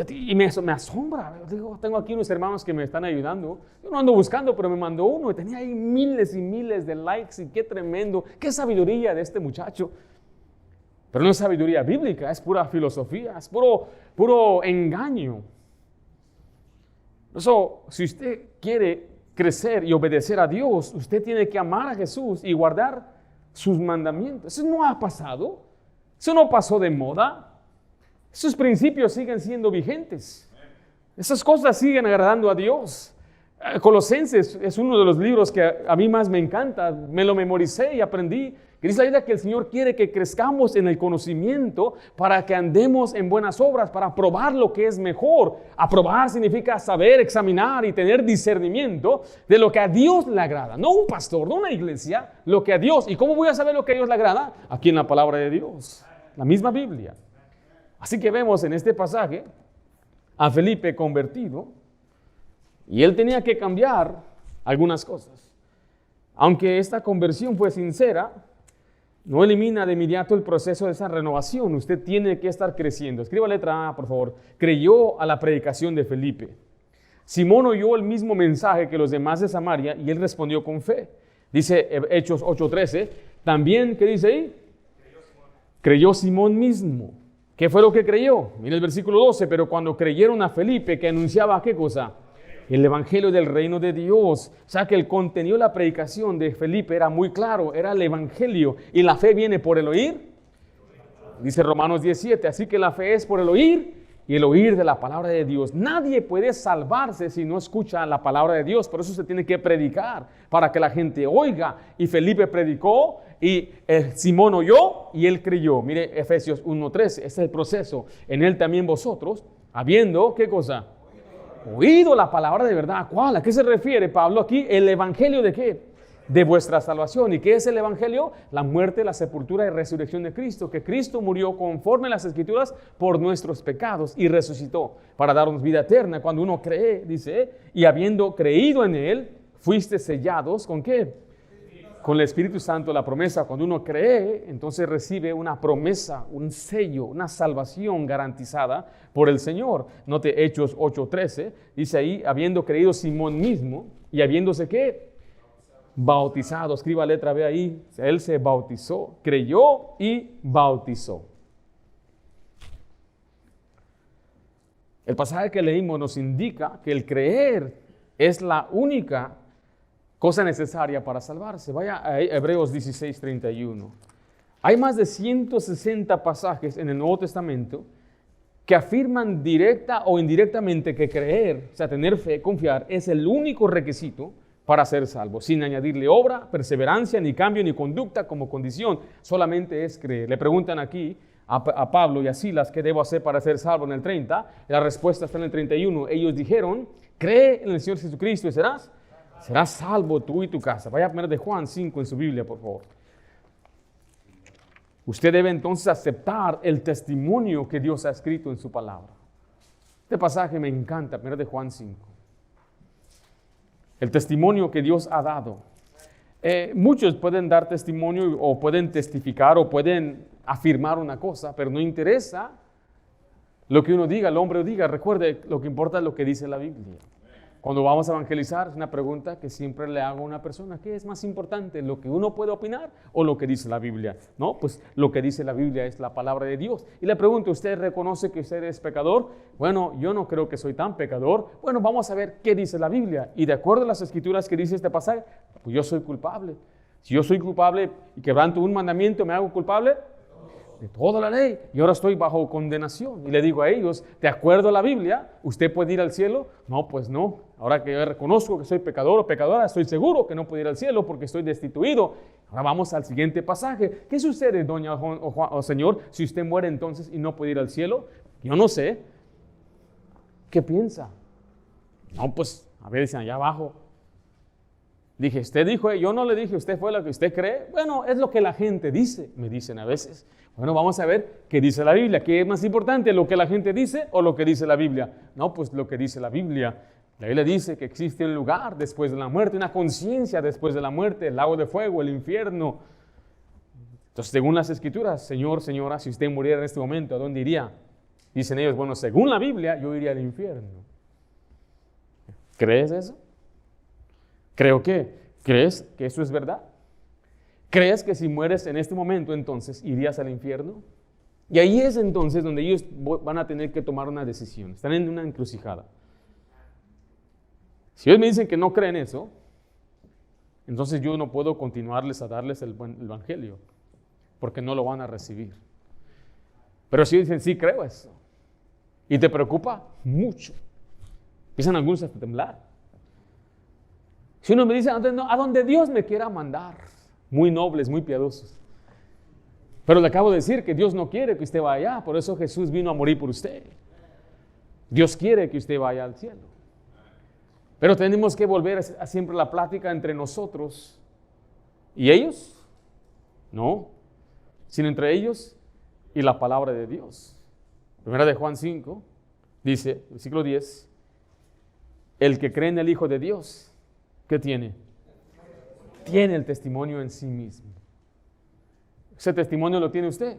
Y me asombra. Digo, tengo aquí unos hermanos que me están ayudando. Yo no ando buscando, pero me mandó uno y tenía ahí miles y miles de likes. Y qué tremendo, qué sabiduría de este muchacho. Pero no es sabiduría bíblica, es pura filosofía, es puro engaño. Eso, si usted quiere crecer y obedecer a Dios, usted tiene que amar a Jesús y guardar sus mandamientos. Eso no ha pasado, eso no pasó de moda. Esos principios siguen siendo vigentes. Esas cosas siguen agradando a Dios. Colosenses es uno de los libros que a mí más me encanta. Me lo memoricé y aprendí. Que dice la Biblia que el Señor quiere que crezcamos en el conocimiento para que andemos en buenas obras, para probar lo que es mejor. Aprobar significa saber, examinar y tener discernimiento de lo que a Dios le agrada. No un pastor, no una iglesia, lo que a Dios. ¿Y cómo voy a saber lo que a Dios le agrada? Aquí en la palabra de Dios, la misma Biblia. Así que vemos en este pasaje a Felipe convertido, y él tenía que cambiar algunas cosas. Aunque esta conversión fue sincera, no elimina de inmediato el proceso de esa renovación. Usted tiene que estar creciendo. Escriba letra A, por favor. Creyó a la predicación de Felipe. Simón oyó el mismo mensaje que los demás de Samaria y él respondió con fe. Dice Hechos 8:13. También, ¿qué dice ahí? Creyó Simón mismo. ¿Qué fue lo que creyó? Mira el versículo 12. Pero cuando creyeron a Felipe, que anunciaba ¿qué cosa? El evangelio del reino de Dios. O sea que el contenido de la predicación de Felipe era muy claro, era el evangelio. Y la fe viene por el oír. Dice Romanos 17, así que la fe es por el oír y el oír de la palabra de Dios. Nadie puede salvarse si no escucha la palabra de Dios. Por eso se tiene que predicar, para que la gente oiga. Y Felipe predicó, y Simón oyó, y él creyó. Mire Efesios 1:13, ese es el proceso. En él también vosotros, habiendo, ¿qué cosa? Oído la palabra de verdad. ¿Cuál? ¿A qué se refiere Pablo aquí? ¿El evangelio de qué? De vuestra salvación. ¿Y qué es el evangelio? La muerte, la sepultura y resurrección de Cristo, que Cristo murió conforme a las Escrituras por nuestros pecados y resucitó para darnos vida eterna. Cuando uno cree, dice, y habiendo creído en Él, fuiste sellados, ¿con qué? Con el Espíritu Santo, la promesa. Cuando uno cree, entonces recibe una promesa, un sello, una salvación garantizada por el Señor. Note Hechos 8:13, dice ahí, habiendo creído Simón mismo, y habiéndose ¿qué? Bautizado. Escriba letra B ahí. Él se bautizó, creyó y bautizó. El pasaje que leímos nos indica que el creer es la única cosa necesaria para salvarse. Vaya a Hebreos 16:31. Hay más de 160 pasajes en el Nuevo Testamento que afirman directa o indirectamente que creer, o sea, tener fe, confiar, es el único requisito para ser salvo, sin añadirle obra, perseverancia, ni cambio, ni conducta como condición. Solamente es creer. Le preguntan aquí a Pablo y a Silas qué debo hacer para ser salvo en el 30. La respuesta está en el 31. Ellos dijeron, cree en el Señor Jesucristo y serás salvo tú y tu casa. Vaya a poner de Juan 5 en su Biblia, por favor. Usted debe entonces aceptar el testimonio que Dios ha escrito en su palabra. Este pasaje me encanta, primero de Juan 5. El testimonio que Dios ha dado. Muchos pueden dar testimonio o pueden testificar o pueden afirmar una cosa, pero no interesa lo que uno diga, el hombre diga. Recuerde, lo que importa es lo que dice la Biblia. Cuando vamos a evangelizar, es una pregunta que siempre le hago a una persona. ¿Qué es más importante, lo que uno puede opinar o lo que dice la Biblia? No, pues lo que dice la Biblia es la palabra de Dios. Y le pregunto, ¿usted reconoce que usted es pecador? Bueno, yo no creo que soy tan pecador. Bueno, vamos a ver qué dice la Biblia. Y de acuerdo a las escrituras que dice este pasaje, pues yo soy culpable. Si yo soy culpable y quebranto un mandamiento, ¿me hago culpable? De toda la ley, y ahora estoy bajo condenación. Y le digo a ellos, de acuerdo a la Biblia, ¿usted puede ir al cielo? No, pues no. Ahora que yo reconozco que soy pecador o pecadora, estoy seguro que no puedo ir al cielo porque estoy destituido. Ahora vamos al siguiente pasaje. ¿Qué sucede, doña o señor, si usted muere entonces y no puede ir al cielo? Yo no sé. ¿Qué piensa? No, pues, a ver, dicen allá abajo. Dije, usted dijo, yo no le dije, usted fue lo que usted cree. Bueno, es lo que la gente dice, me dicen a veces. Bueno, vamos a ver qué dice la Biblia. ¿Qué es más importante, lo que la gente dice o lo que dice la Biblia? No, pues lo que dice la Biblia. La Biblia dice que existe un lugar después de la muerte, una conciencia después de la muerte, el lago de fuego, el infierno. Entonces, según las Escrituras, señor, señora, si usted muriera en este momento, ¿a dónde iría? Dicen ellos, bueno, según la Biblia, yo iría al infierno. ¿Crees eso? ¿Creo qué? ¿Crees que eso es verdad? ¿Crees que si mueres en este momento, entonces irías al infierno? Y ahí es entonces donde ellos van a tener que tomar una decisión. Están en una encrucijada. Si ellos me dicen que no creen eso, entonces yo no puedo continuarles a darles el evangelio, porque no lo van a recibir. Pero si ellos dicen, sí, creo eso, y te preocupa mucho, empiezan algunos a temblar. Si uno me dice, a donde Dios me quiera mandar, muy nobles, muy piadosos. Pero le acabo de decir que Dios no quiere que usted vaya allá, por eso Jesús vino a morir por usted. Dios quiere que usted vaya al cielo. Pero tenemos que volver a siempre la plática entre nosotros y ellos, no, sino entre ellos y la palabra de Dios. Primera de Juan 5, dice, versículo 10, el que cree en el Hijo de Dios, ¿qué tiene? Tiene el testimonio en sí mismo. Ese testimonio lo tiene usted.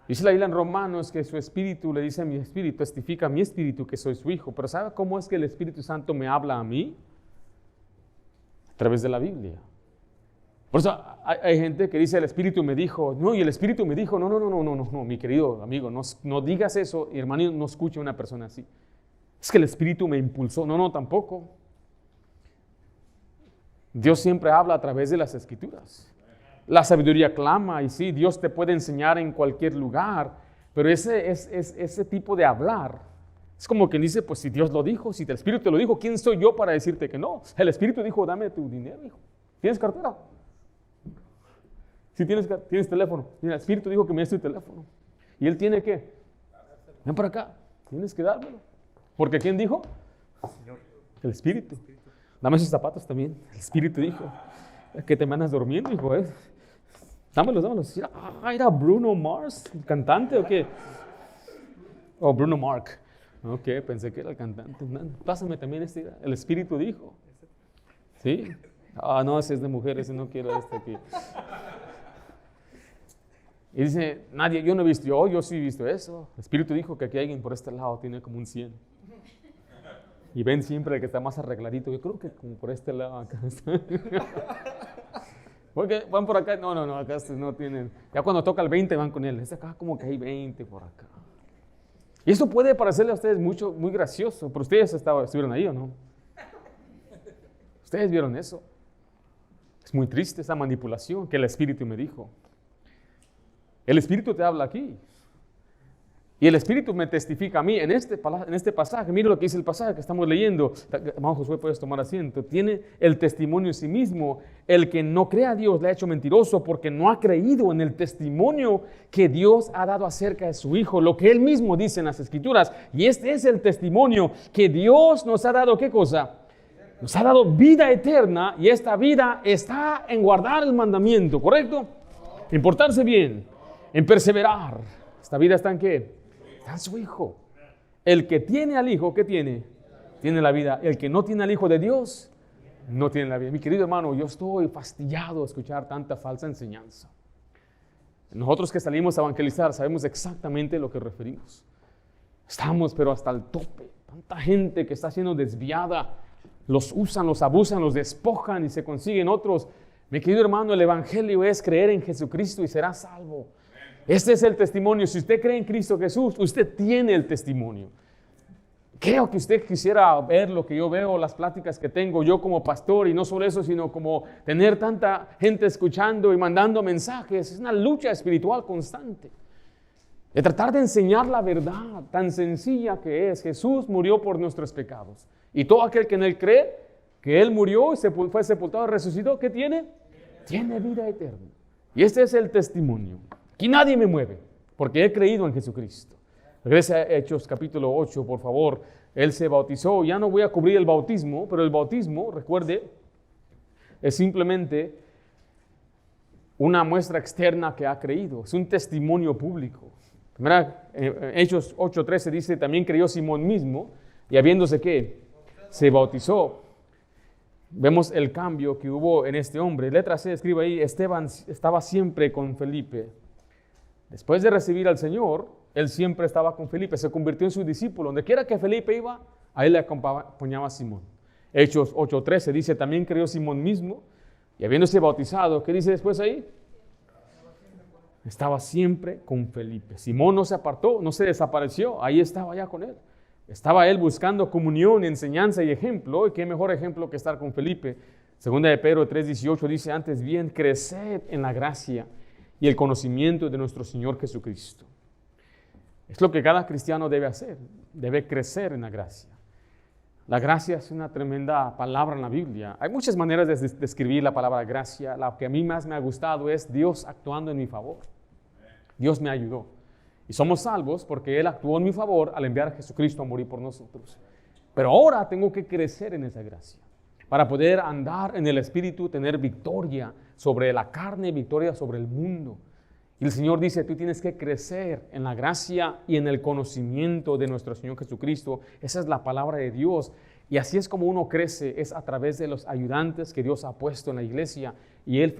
Dice la Biblia en Romanos que su espíritu le dice a mi espíritu, testifica a mi espíritu que soy su hijo. Pero ¿sabe cómo es que el Espíritu Santo me habla a mí? A través de la Biblia. Por eso hay gente que dice, el Espíritu me dijo, no, y el Espíritu me dijo, no, mi querido amigo, no digas eso, y hermano, no escuche a una persona así. Es que el Espíritu me impulsó, no, tampoco. Dios siempre habla a través de las Escrituras. La sabiduría clama y sí, Dios te puede enseñar en cualquier lugar, Pero ese tipo de hablar es como quien dice, pues si Dios lo dijo, si el Espíritu te lo dijo, ¿quién soy yo para decirte que no? El Espíritu dijo, dame tu dinero, hijo. ¿Tienes cartera? Si tienes teléfono. Mira, el Espíritu dijo que me des tu teléfono. ¿Y él tiene qué? Ven para acá. Tienes que dármelo. Porque ¿quién dijo? El Espíritu. Dame esos zapatos también. El Espíritu dijo. Que te mandas durmiendo, hijo. Dámelos. ¿Era Bruno Mars, el cantante o qué? Oh, Bruno Mark. Ok, pensé que era el cantante. Pásame también el Espíritu dijo. ¿Sí? No, ese es de mujer, ese no quiero aquí. Y dice, nadie, yo no he visto, yo sí he visto eso. El Espíritu dijo que aquí alguien por este lado tiene como un 100. Y ven siempre el que está más arregladito. Yo creo que como por este lado acá está. Porque van por acá, no, acá no tienen. Ya cuando toca el 20 van con él. Es acá como que hay 20 por acá. Y esto puede parecerle a ustedes muy gracioso, pero ustedes estuvieron ahí, ¿o no? Ustedes vieron eso. Es muy triste esa manipulación que el Espíritu me dijo. El Espíritu te habla aquí. Y el Espíritu me testifica a mí en este pasaje. Mira lo que dice el pasaje que estamos leyendo. Hermano Josué, puedes tomar asiento. Tiene el testimonio en sí mismo. El que no cree a Dios le ha hecho mentiroso porque no ha creído en el testimonio que Dios ha dado acerca de su Hijo. Lo que Él mismo dice en las Escrituras. Y este es el testimonio que Dios nos ha dado. ¿Qué cosa? Nos ha dado vida eterna. Y esta vida está en guardar el mandamiento. ¿Correcto? En portarse bien. En perseverar. ¿Esta vida está en qué? Está en su Hijo. El que tiene al Hijo, ¿qué tiene? Tiene la vida. El que no tiene al Hijo de Dios, no tiene la vida. Mi querido hermano, yo estoy fastidiado de escuchar tanta falsa enseñanza. Nosotros que salimos a evangelizar sabemos exactamente lo que referimos. Estamos, pero hasta el tope. Tanta gente que está siendo desviada. Los usan, los abusan, los despojan y se consiguen otros. Mi querido hermano, el Evangelio es creer en Jesucristo y será salvo. Este es el testimonio. Si usted cree en Cristo Jesús, usted tiene el testimonio. Creo que usted quisiera ver lo que yo veo, las pláticas que tengo yo como pastor, y no solo eso, sino como tener tanta gente escuchando y mandando mensajes. Es una lucha espiritual constante. De tratar de enseñar la verdad tan sencilla que es. Jesús murió por nuestros pecados. Y todo aquel que en Él cree, que Él murió y fue sepultado y resucitó, ¿qué tiene? Tiene vida eterna. Y este es el testimonio. Aquí nadie me mueve, porque he creído en Jesucristo. Regrese a Hechos capítulo 8, por favor. Él se bautizó. Ya no voy a cubrir el bautismo, pero el bautismo, recuerde, es simplemente una muestra externa que ha creído. Es un testimonio público. Primera, Hechos 8:13 dice, también creyó Simón mismo, y habiéndose ¿qué? Se bautizó. Vemos el cambio que hubo en este hombre. Letra C, escribe ahí, Esteban estaba siempre con Felipe. Después de recibir al Señor, él siempre estaba con Felipe, se convirtió en su discípulo. Donde quiera que Felipe iba, a él le acompañaba Simón. Hechos 8:13 dice, también creyó Simón mismo, y habiéndose bautizado, ¿qué dice después ahí? Estaba siempre con Felipe. Simón no se apartó, no se desapareció, ahí estaba ya con él. Estaba él buscando comunión, enseñanza y ejemplo. ¿Y qué mejor ejemplo que estar con Felipe? Segunda de Pedro 3:18 dice, antes bien, creced en la gracia y el conocimiento de nuestro Señor Jesucristo. Es lo que cada cristiano debe hacer, debe crecer en la gracia. La gracia es una tremenda palabra en la Biblia. Hay muchas maneras de describir la palabra gracia. La que a mí más me ha gustado es Dios actuando en mi favor. Dios me ayudó. Y somos salvos porque Él actuó en mi favor al enviar a Jesucristo a morir por nosotros. Pero ahora tengo que crecer en esa gracia para poder andar en el Espíritu, tener victoria sobre la carne, victoria sobre el mundo. Y el Señor dice, tú tienes que crecer en la gracia y en el conocimiento de nuestro Señor Jesucristo. Esa es la palabra de Dios. Y así es como uno crece, es a través de los ayudantes que Dios ha puesto en la iglesia. Y él,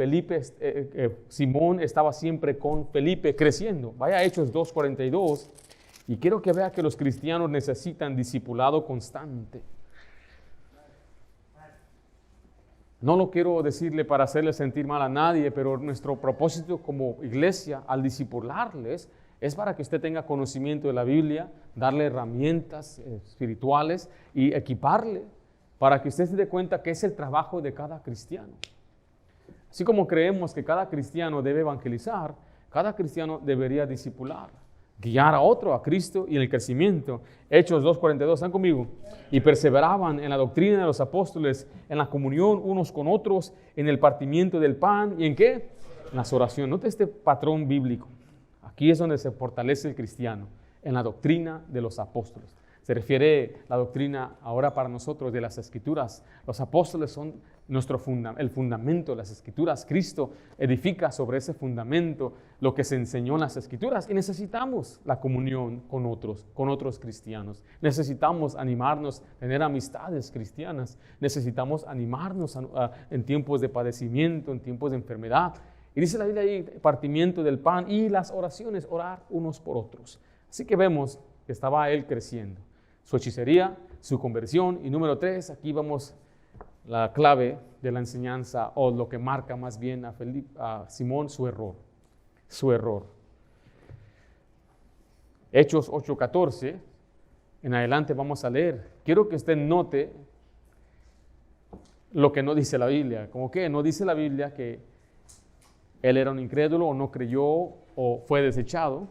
Simón, estaba siempre con Felipe creciendo. Vaya a Hechos 2:42. Y quiero que vea que los cristianos necesitan discipulado constante. No lo quiero decirle para hacerle sentir mal a nadie, pero nuestro propósito como iglesia al discipularles es para que usted tenga conocimiento de la Biblia, darle herramientas espirituales y equiparle para que usted se dé cuenta que es el trabajo de cada cristiano. Así como creemos que cada cristiano debe evangelizar, cada cristiano debería discipular, guiar a otro a Cristo y en el crecimiento. Hechos 2:42, ¿están conmigo? Y perseveraban en la doctrina de los apóstoles, en la comunión unos con otros, en el partimiento del pan y ¿en qué? En las oraciones. Note este patrón bíblico. Aquí es donde se fortalece el cristiano, en la doctrina de los apóstoles. Se refiere la doctrina ahora para nosotros de las Escrituras. Los apóstoles son el fundamento de las Escrituras. Cristo edifica sobre ese fundamento lo que se enseñó en las Escrituras. Y necesitamos la comunión con otros cristianos. Necesitamos animarnos, tener amistades cristianas. Necesitamos animarnos en tiempos de padecimiento, en tiempos de enfermedad. Y dice la Biblia ahí, partimiento del pan y las oraciones, orar unos por otros. Así que vemos que estaba él creciendo. Su hechicería, su conversión. Y número 3, aquí vamos la clave de la enseñanza, o lo que marca más bien a Simón, su error. Su error. Hechos 8:14, en adelante vamos a leer. Quiero que usted note lo que no dice la Biblia. Como que no dice la Biblia que él era un incrédulo o no creyó o fue desechado.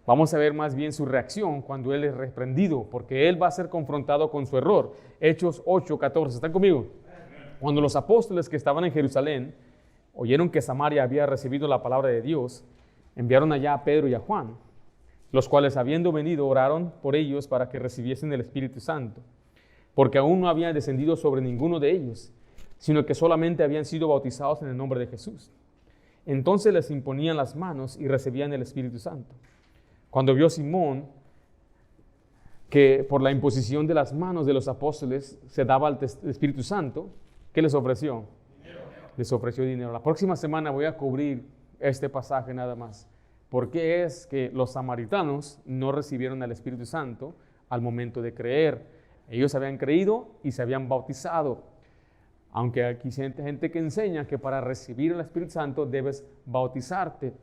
Vamos a ver más bien su reacción cuando él es reprendido, porque él va a ser confrontado con su error. Hechos 8:14, ¿están conmigo? Cuando los apóstoles que estaban en Jerusalén oyeron que Samaria había recibido la palabra de Dios, enviaron allá a Pedro y a Juan, los cuales habiendo venido oraron por ellos para que recibiesen el Espíritu Santo, porque aún no había descendido sobre ninguno de ellos, sino que solamente habían sido bautizados en el nombre de Jesús. Entonces les imponían las manos y recibían el Espíritu Santo. Cuando vio Simón que por la imposición de las manos de los apóstoles se daba el Espíritu Santo, ¿qué les ofreció? Dinero. Les ofreció dinero. La próxima semana voy a cubrir este pasaje nada más. ¿Por qué es que los samaritanos no recibieron el Espíritu Santo al momento de creer? Ellos habían creído y se habían bautizado. Aunque aquí hay gente que enseña que para recibir el Espíritu Santo debes bautizarte.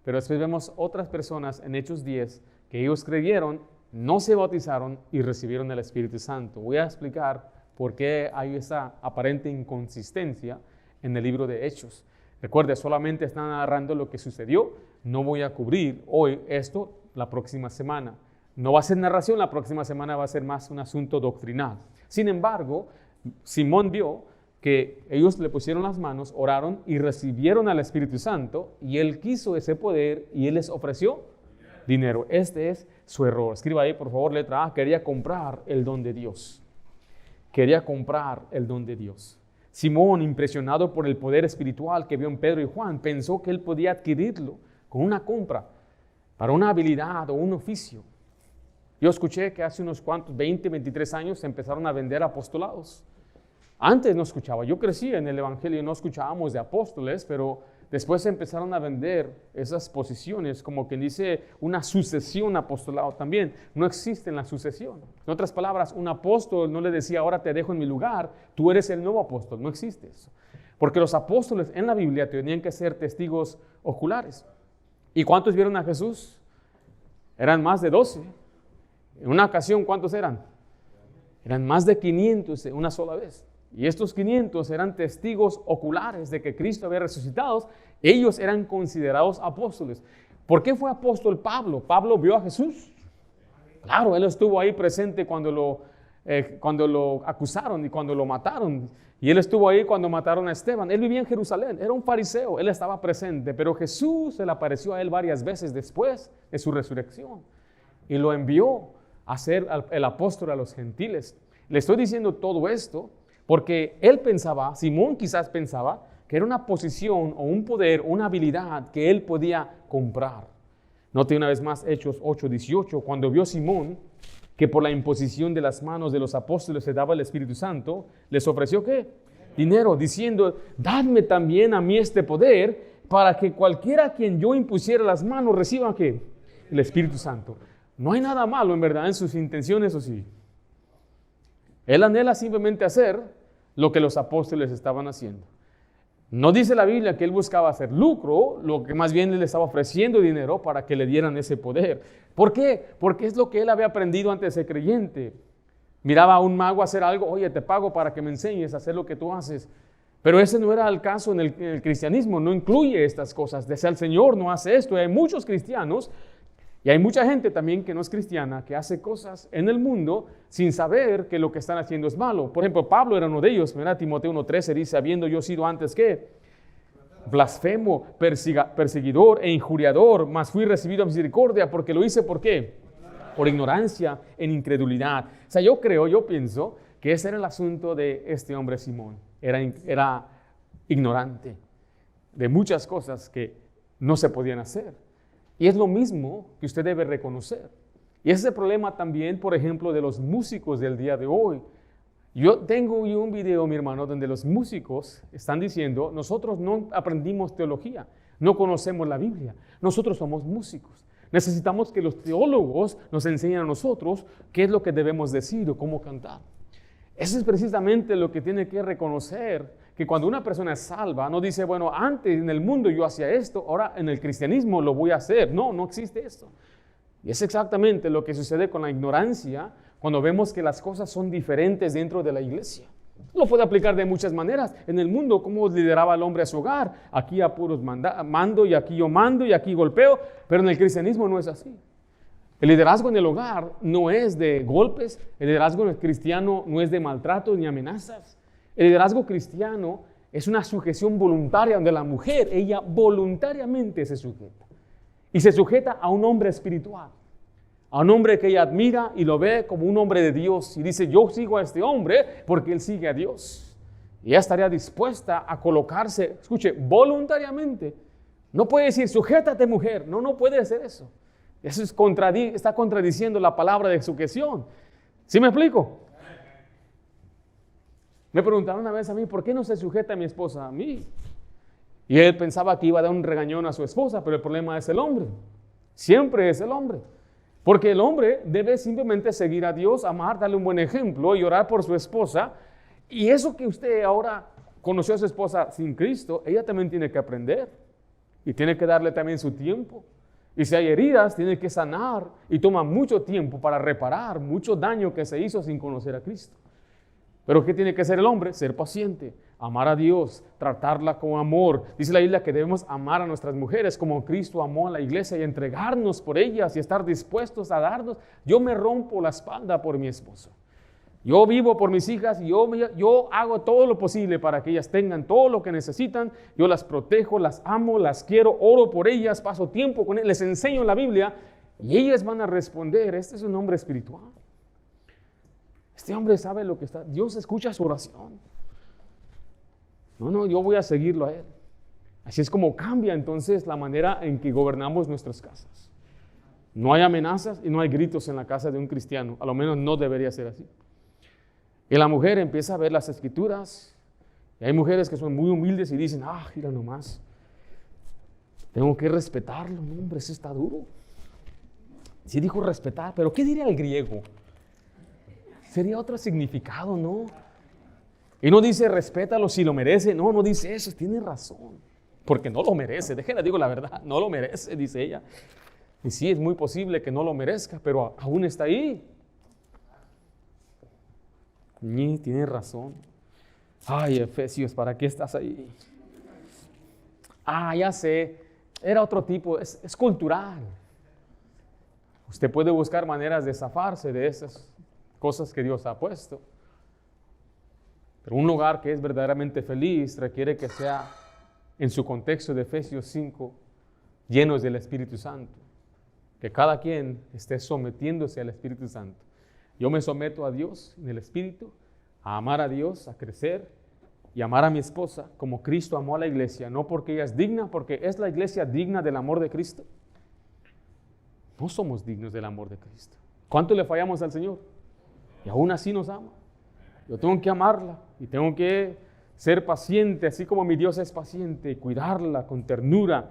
Pero después vemos otras personas en Hechos 10 que ellos creyeron, no se bautizaron y recibieron el Espíritu Santo. Voy a explicar por qué hay esa aparente inconsistencia en el libro de Hechos. Recuerde, solamente están narrando lo que sucedió. No voy a cubrir hoy esto la próxima semana. No va a ser narración, la próxima semana va a ser más un asunto doctrinal. Sin embargo, Simón vio que ellos le pusieron las manos, oraron y recibieron al Espíritu Santo, y él quiso ese poder y él les ofreció dinero. Este es su error. Escriba ahí, por favor, letra A. Quería comprar el don de Dios. Quería comprar el don de Dios. Simón, impresionado por el poder espiritual que vio en Pedro y Juan, pensó que él podía adquirirlo con una compra para una habilidad o un oficio. Yo escuché que hace unos cuantos, 20, 23 años, se empezaron a vender apostolados. Antes no escuchaba, yo crecí en el Evangelio y no escuchábamos de apóstoles, pero después se empezaron a vender esas posiciones, como quien dice una sucesión apostolado también. No existe la sucesión. En otras palabras, un apóstol no le decía, ahora te dejo en mi lugar, tú eres el nuevo apóstol. No existe eso. Porque los apóstoles en la Biblia tenían que ser testigos oculares. ¿Y cuántos vieron a Jesús? Eran más de 12. En una ocasión, ¿cuántos eran? Eran más de 500 en una sola vez. Y estos 500 eran testigos oculares de que Cristo había resucitado. Ellos eran considerados apóstoles. ¿Por qué fue apóstol Pablo? Pablo vio a Jesús. Claro, él estuvo ahí presente cuando lo acusaron y cuando lo mataron. Y él estuvo ahí cuando mataron a Esteban. Él vivía en Jerusalén, era un fariseo, él estaba presente. Pero Jesús se le apareció a él varias veces después de su resurrección. Y lo envió a ser el apóstol a los gentiles. Le estoy diciendo todo esto porque él pensaba, Simón quizás pensaba, que era una posición o un poder, una habilidad que él podía comprar. Note una vez más Hechos 8:18, cuando vio Simón que por la imposición de las manos de los apóstoles se daba el Espíritu Santo, les ofreció ¿qué? Dinero, diciendo, dadme también a mí este poder para que cualquiera a quien yo impusiera las manos reciba ¿qué? El Espíritu Santo. No hay nada malo en verdad en sus intenciones, o sí. Él anhela simplemente hacer lo que los apóstoles estaban haciendo. No dice la Biblia que él buscaba hacer lucro, lo que más bien él le estaba ofreciendo dinero para que le dieran ese poder. ¿Por qué? Porque es lo que él había aprendido antes de ser creyente. Miraba a un mago hacer algo, oye, te pago para que me enseñes a hacer lo que tú haces. Pero ese no era el caso en el cristianismo, no incluye estas cosas. Desde el Señor no hace esto. Hay muchos cristianos Y hay mucha gente también que no es cristiana, que hace cosas en el mundo sin saber que lo que están haciendo es malo. Por ejemplo, Pablo era uno de ellos. Mira, Timoteo 1:13 dice, habiendo yo sido antes que blasfemo, perseguidor e injuriador, mas fui recibido a misericordia, porque lo hice, ¿por qué? Por ignorancia, en incredulidad. O sea, yo pienso que ese era el asunto de este hombre Simón. Era ignorante de muchas cosas que no se podían hacer. Y es lo mismo que usted debe reconocer. Y ese es el problema también, por ejemplo, de los músicos del día de hoy. Yo tengo un video, mi hermano, donde los músicos están diciendo, nosotros no aprendimos teología, no conocemos la Biblia, nosotros somos músicos. Necesitamos que los teólogos nos enseñen a nosotros qué es lo que debemos decir o cómo cantar. Eso es precisamente lo que tiene que reconocer, que cuando una persona es salva, no dice, bueno, antes en el mundo yo hacía esto, ahora en el cristianismo lo voy a hacer. No, no existe esto. Y es exactamente lo que sucede con la ignorancia cuando vemos que las cosas son diferentes dentro de la iglesia. Lo puede aplicar de muchas maneras. En el mundo, ¿cómo lideraba el hombre a su hogar? Aquí a puros mando y aquí yo mando y aquí golpeo, pero en el cristianismo no es así. El liderazgo en el hogar no es de golpes, el liderazgo cristiano no es de maltrato ni amenazas. El liderazgo cristiano es una sujeción voluntaria donde la mujer, ella voluntariamente se sujeta. Y se sujeta a un hombre espiritual, a un hombre que ella admira y lo ve como un hombre de Dios. Y dice, yo sigo a este hombre porque él sigue a Dios. Y ella estaría dispuesta a colocarse, escuche, voluntariamente. No puede decir, sujétate mujer. No, no puede hacer eso. Eso está contradiciendo la palabra de sujeción. ¿Sí me explico? Me preguntaron una vez a mí, ¿por qué no se sujeta a mi esposa a mí? Y él pensaba que iba a dar un regañón a su esposa, pero el problema es el hombre. Siempre es el hombre. Porque el hombre debe simplemente seguir a Dios, amar, darle un buen ejemplo y orar por su esposa. Y eso que usted ahora conoció a su esposa sin Cristo, ella también tiene que aprender. Y tiene que darle también su tiempo. Y si hay heridas, tiene que sanar. Y toma mucho tiempo para reparar mucho daño que se hizo sin conocer a Cristo. Pero ¿qué tiene que hacer el hombre? Ser paciente, amar a Dios, tratarla con amor. Dice la Biblia que debemos amar a nuestras mujeres como Cristo amó a la iglesia y entregarnos por ellas y estar dispuestos a darnos. Yo me rompo la espalda por mi esposo. Yo vivo por mis hijas y yo hago todo lo posible para que ellas tengan todo lo que necesitan. Yo las protejo, las amo, las quiero, oro por ellas, paso tiempo con ellas, les enseño la Biblia y ellas van a responder, este es un hombre espiritual. Este hombre sabe lo que está, Dios escucha su oración. No, yo voy a seguirlo a él. Así es como cambia entonces la manera en que gobernamos nuestras casas. No hay amenazas y no hay gritos en la casa de un cristiano, a lo menos no debería ser así. Y la mujer empieza a ver las escrituras, y hay mujeres que son muy humildes y dicen, mira nomás, tengo que respetarlo, no, hombre, eso está duro. Sí dijo respetar, pero ¿qué diría el griego? Sería otro significado, ¿no? Y no dice respétalo si lo merece, no dice eso, tiene razón, porque no lo merece, déjenle digo la verdad, no lo merece, dice ella. Y sí, es muy posible que no lo merezca, pero aún está ahí. Tiene razón. Ay, Efesios, ¿para qué estás ahí? Ya sé, era otro tipo, es cultural. Usted puede buscar maneras de zafarse de esas cosas que Dios ha puesto. Pero un hogar que es verdaderamente feliz requiere que sea, en su contexto de Efesios 5, llenos del Espíritu Santo. Que cada quien esté sometiéndose al Espíritu Santo. Yo me someto a Dios en el Espíritu, a amar a Dios, a crecer y amar a mi esposa como Cristo amó a la iglesia, no porque ella es digna, porque es la iglesia digna del amor de Cristo. No somos dignos del amor de Cristo. ¿Cuánto le fallamos al Señor? Y aún así nos ama. Yo tengo que amarla y tengo que ser paciente, así como mi Dios es paciente, y cuidarla con ternura.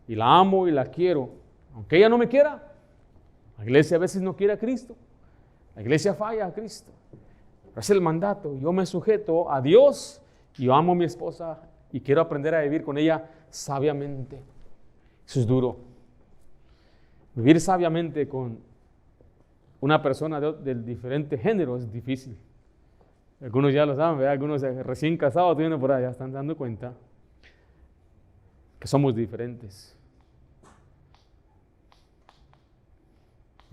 Y la amo y la quiero. Aunque ella no me quiera, la iglesia a veces no quiere a Cristo. La iglesia falla a Cristo. Pero es el mandato. Yo me sujeto a Dios y yo amo a mi esposa y quiero aprender a vivir con ella sabiamente. Eso es duro. Vivir sabiamente con una persona de diferente género es difícil. Algunos ya lo saben, ¿verdad? Algunos recién casados vienen por allá, están dando cuenta que somos diferentes.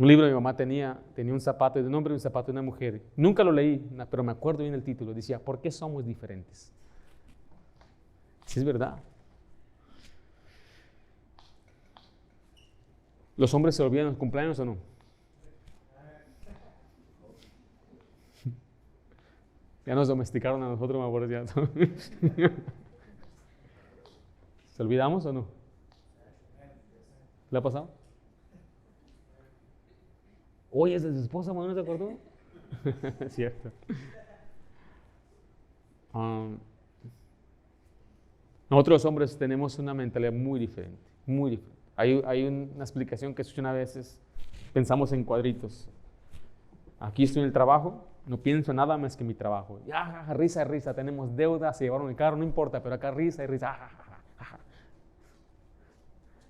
Un libro de mi mamá tenía un zapato de un hombre y un zapato de una mujer. Nunca lo leí, pero me acuerdo bien el título. Decía, ¿por qué somos diferentes? Sí, es verdad. ¿Los hombres se olvidan los cumpleaños o no? Ya nos domesticaron a nosotros, me acuerdo ya. ¿Se olvidamos o no? ¿Le ha pasado? Oye, ¿es de su esposa, ¿no se acordó? Cierto. Nosotros los hombres tenemos una mentalidad muy diferente, muy diferente. Hay una explicación que escucho una vez, pensamos en cuadritos. Aquí estoy en el trabajo, no pienso nada más que mi trabajo. Ya, risa, risa, tenemos deudas, se llevaron el carro, no importa, pero acá risa y risa.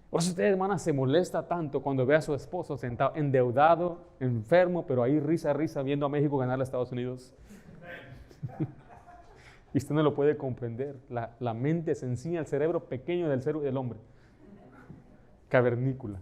Por eso usted, hermana, se molesta tanto cuando ve a su esposo sentado, endeudado, enfermo, pero ahí risa, risa, viendo a México ganar a Estados Unidos. Y usted no lo puede comprender. La mente se enseña, el cerebro pequeño del hombre. Cavernícola.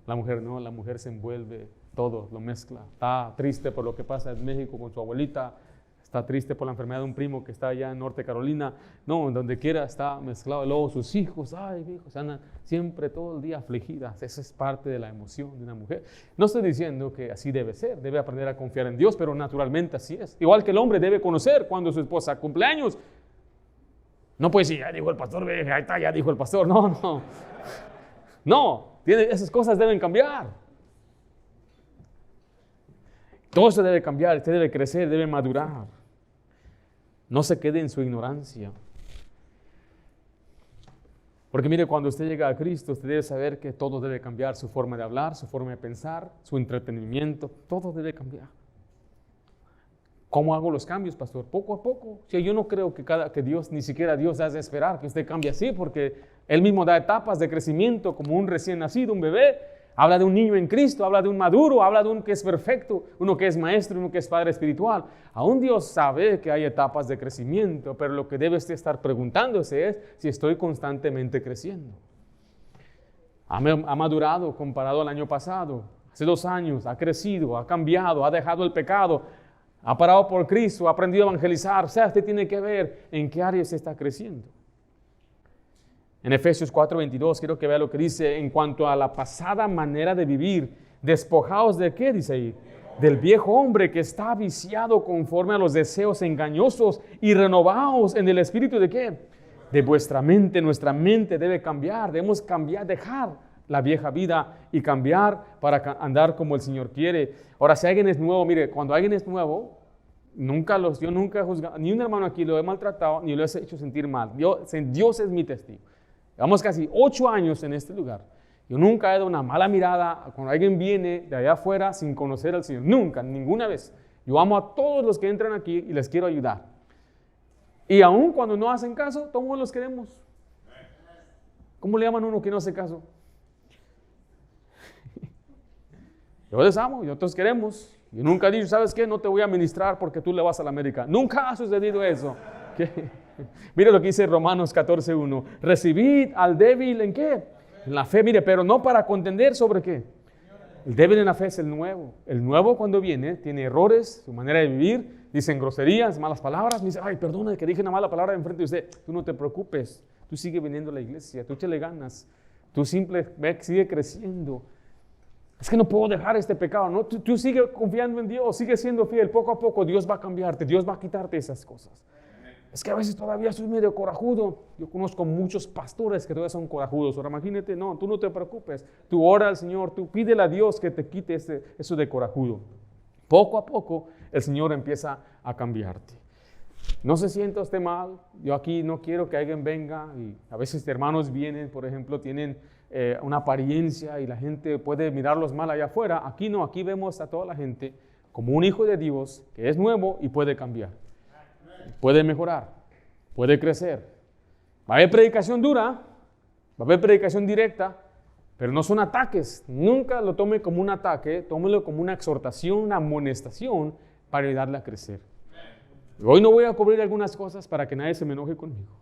La mujer no, la mujer se envuelve, todo lo mezcla. Está triste por lo que pasa en México con su abuelita, está triste por la enfermedad de un primo que está allá en Norte Carolina. No, donde quiera está mezclado. Luego sus hijos, ay, hijos, andan siempre todo el día afligidas. Esa es parte de la emoción de una mujer. No estoy diciendo que así debe ser, debe aprender a confiar en Dios, pero naturalmente así es. Igual que el hombre debe conocer cuando su esposa cumple años. No puede decir, ya dijo el pastor, ve, ahí está, ya dijo el pastor. No. No, esas cosas deben cambiar. Todo eso debe cambiar, usted debe crecer, debe madurar. No se quede en su ignorancia. Porque mire, cuando usted llega a Cristo, usted debe saber que todo debe cambiar, su forma de hablar, su forma de pensar, su entretenimiento, todo debe cambiar. ¿Cómo hago los cambios, pastor? Poco a poco. Si yo no creo que Dios, ni siquiera Dios hace esperar que usted cambie así, porque Él mismo da etapas de crecimiento como un recién nacido, un bebé. Habla de un niño en Cristo, habla de un maduro, habla de un que es perfecto, uno que es maestro, uno que es padre espiritual. Aún Dios sabe que hay etapas de crecimiento, pero lo que debe usted estar preguntándose es si estoy constantemente creciendo. Ha madurado comparado al año pasado, hace 2 años, ha crecido, ha cambiado, ha dejado el pecado, ha parado por Cristo, ha aprendido a evangelizar. O sea, usted tiene que ver en qué área se está creciendo. En Efesios 4:22 quiero que vea lo que dice en cuanto a la pasada manera de vivir. ¿Despojaos de qué? Dice ahí. Del viejo hombre que está viciado conforme a los deseos engañosos y renovaos en el espíritu de qué? De vuestra mente. Nuestra mente debe cambiar. Debemos cambiar, dejar la vieja vida y cambiar para andar como el Señor quiere. Ahora, si alguien es nuevo, mire, cuando alguien es nuevo, yo nunca he juzgado, ni un hermano aquí lo he maltratado, ni lo he hecho sentir mal. Dios es mi testigo. Llevamos casi 8 años en este lugar. Yo nunca he dado una mala mirada cuando alguien viene de allá afuera sin conocer al Señor. Nunca, ninguna vez. Yo amo a todos los que entran aquí y les quiero ayudar. Y aún cuando no hacen caso, todos los queremos. ¿Cómo le llaman a uno que no hace caso? Yo les amo y otros queremos. Yo nunca he dicho, ¿sabes qué? No te voy a ministrar porque tú le vas a la América. Nunca ha sucedido eso. ¿Qué? Mire lo que dice Romanos 14:1. Recibid al débil ¿en qué? En la fe, mire, pero no para contender sobre qué. El débil en la fe es el nuevo. El nuevo cuando viene tiene errores, su manera de vivir, dicen groserías, malas palabras. Me dice, ay, perdona que dije una mala palabra enfrente de usted. Tú no te preocupes, tú sigue viniendo a la iglesia, tú échale ganas, tú sigue creciendo. Es que no puedo dejar este pecado, ¿no? Tú sigue confiando en Dios, sigue siendo fiel. Poco a poco Dios va a cambiarte, Dios va a quitarte esas cosas. Es que a veces todavía soy medio corajudo. Yo conozco muchos pastores que todavía son corajudos. Ahora imagínate, no, tú no te preocupes. Tú ora al Señor, tú pídele a Dios que te quite eso de corajudo. Poco a poco el Señor empieza a cambiarte. No se sienta usted mal. Yo aquí no quiero que alguien venga y a veces hermanos vienen, por ejemplo, tienen una apariencia y la gente puede mirarlos mal allá afuera. Aquí no, aquí vemos a toda la gente como un hijo de Dios que es nuevo y puede cambiar. Puede mejorar, puede crecer. Va a haber predicación dura, va a haber predicación directa, pero no son ataques. Nunca lo tome como un ataque, tómelo como una exhortación, una amonestación para ayudarle a crecer. Hoy no voy a cubrir algunas cosas para que nadie se me enoje conmigo.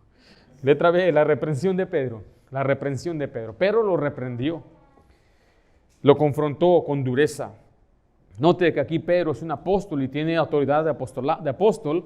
Letra B, la reprensión de Pedro. La reprensión de Pedro. Pedro lo reprendió. lo confrontó con dureza. Note que aquí Pedro es un apóstol y tiene autoridad de apóstol,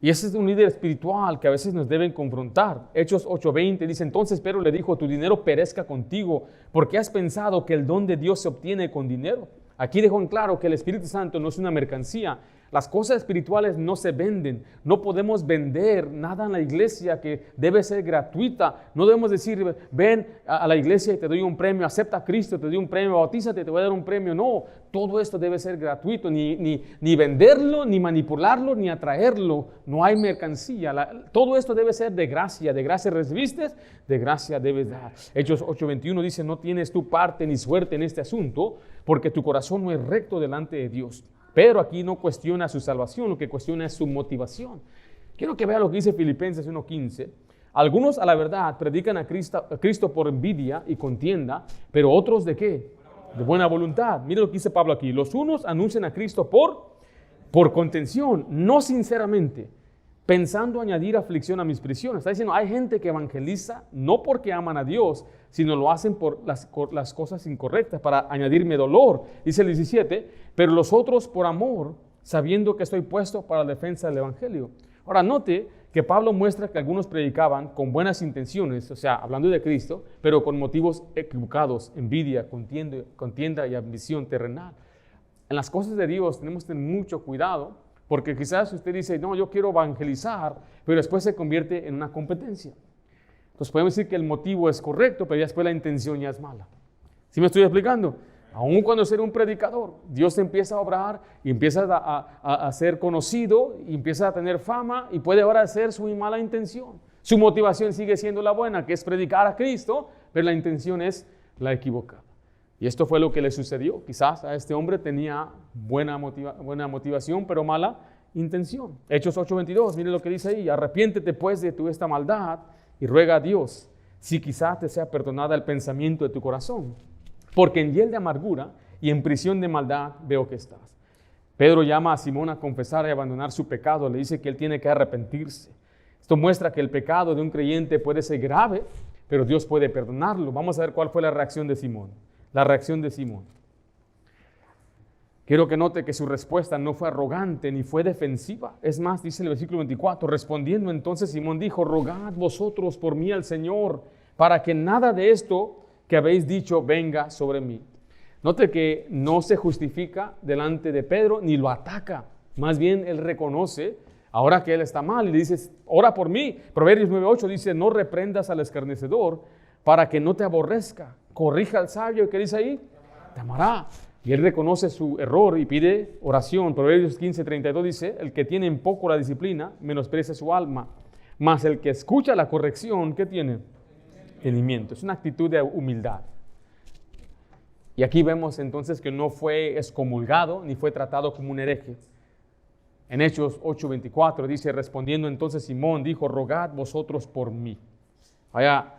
y ese es un líder espiritual que a veces nos deben confrontar. Hechos 8:20 dice, entonces Pedro le dijo, tu dinero perezca contigo, porque has pensado que el don de Dios se obtiene con dinero. Aquí dejó en claro que el Espíritu Santo no es una mercancía. Las cosas espirituales no se venden. No podemos vender nada en la iglesia que debe ser gratuita. No debemos decir, ven a la iglesia y te doy un premio, acepta a Cristo, te doy un premio, bautízate, te voy a dar un premio. No, todo esto debe ser gratuito. Ni venderlo, ni manipularlo, ni atraerlo. No hay mercancía. Todo esto debe ser de gracia. De gracia recibiste, de gracia debes dar. Hechos 8:21 dice, no tienes tu parte ni suerte en este asunto, porque tu corazón no es recto delante de Dios. Pero aquí no cuestiona su salvación, lo que cuestiona es su motivación. Quiero que vea lo que dice Filipenses 1:15. Algunos a la verdad predican a Cristo por envidia y contienda, pero otros ¿de qué? De buena voluntad. Mire lo que dice Pablo aquí. Los unos anuncian a Cristo por contención, no sinceramente, pensando añadir aflicción a mis prisiones. Está diciendo, hay gente que evangeliza no porque aman a Dios, sino lo hacen por las cosas incorrectas, para añadirme dolor. Dice el 17, pero los otros por amor, sabiendo que estoy puesto para la defensa del evangelio. Ahora note que Pablo muestra que algunos predicaban con buenas intenciones, o sea, hablando de Cristo, pero con motivos equivocados, envidia, contienda y ambición terrenal. En las cosas de Dios tenemos que tener mucho cuidado, porque quizás usted dice, no, yo quiero evangelizar, pero después se convierte en una competencia. Entonces podemos decir que el motivo es correcto, pero ya después la intención ya es mala. ¿Sí me estoy explicando? Aún cuando eres un predicador, Dios te empieza a obrar y empieza a ser conocido y empieza a tener fama y puede ahora ser su mala intención. Su motivación sigue siendo la buena, que es predicar a Cristo, pero la intención es la equivocada. Y esto fue lo que le sucedió. Quizás a este hombre tenía buena motivación, pero mala intención. Hechos 8:22, mire lo que dice ahí. Arrepiéntete pues de tu esta maldad y ruega a Dios, si quizás te sea perdonada el pensamiento de tu corazón. Porque en hiel de amargura y en prisión de maldad veo que estás. Pedro llama a Simón a confesar y abandonar su pecado. Le dice que él tiene que arrepentirse. Esto muestra que el pecado de un creyente puede ser grave, pero Dios puede perdonarlo. Vamos a ver cuál fue la reacción de Simón. La reacción de Simón. Quiero que note que su respuesta no fue arrogante ni fue defensiva. Es más, dice el versículo 24, respondiendo entonces Simón dijo, rogad vosotros por mí al Señor, para que nada de esto que habéis dicho venga sobre mí. Note que no se justifica delante de Pedro ni lo ataca. Más bien él reconoce ahora que él está mal y le dice, ora por mí. Proverbios 9:8 dice, no reprendas al escarnecedor para que no te aborrezca. Corrija al sabio, ¿qué dice ahí? Te amará. Y él reconoce su error y pide oración. Proverbios 15:32 dice, el que tiene en poco la disciplina, menosprecia su alma. Mas el que escucha la corrección, ¿qué tiene? Entendimiento. Es una actitud de humildad. Y aquí vemos entonces que no fue excomulgado ni fue tratado como un hereje. En Hechos 8:24 dice, respondiendo entonces Simón, dijo, rogad vosotros por mí. Vaya,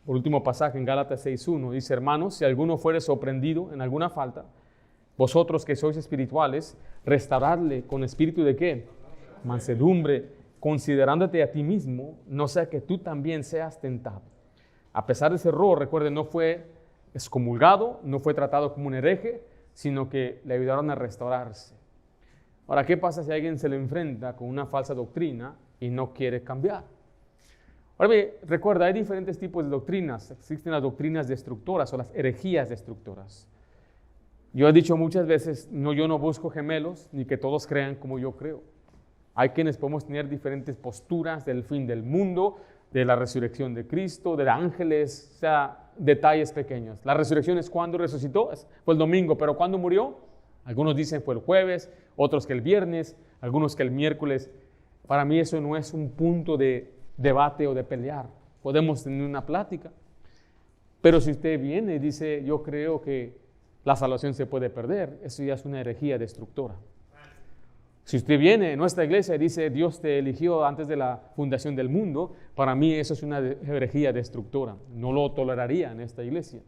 por último pasaje en Gálatas 6:1, dice, hermanos, si alguno fuere sorprendido en alguna falta, vosotros que sois espirituales, restauradle con espíritu de ¿qué? Mansedumbre, considerándote a ti mismo, no sea que tú también seas tentado. A pesar de ese error, recuerden, no fue excomulgado, no fue tratado como un hereje, sino que le ayudaron a restaurarse. Ahora, ¿qué pasa si alguien se le enfrenta con una falsa doctrina y no quiere cambiar? Ahora bien, recuerda, hay diferentes tipos de doctrinas. Existen las doctrinas destructoras o las herejías destructoras. Yo he dicho muchas veces, yo no busco gemelos, ni que todos crean como yo creo. Hay quienes podemos tener diferentes posturas del fin del mundo, de la resurrección de Cristo, de ángeles, o sea, detalles pequeños. La resurrección es cuando resucitó, fue el domingo, pero ¿cuándo murió? Algunos dicen fue el jueves, otros que el viernes, algunos que el miércoles. Para mí eso no es un punto de debate o de pelear. Podemos tener una plática. Pero si usted viene y dice, yo creo que la salvación se puede perder, eso ya es una herejía destructora. Si usted viene en nuestra iglesia y dice, Dios te eligió antes de la fundación del mundo, para mí eso es una herejía destructora. No lo toleraría en esta iglesia.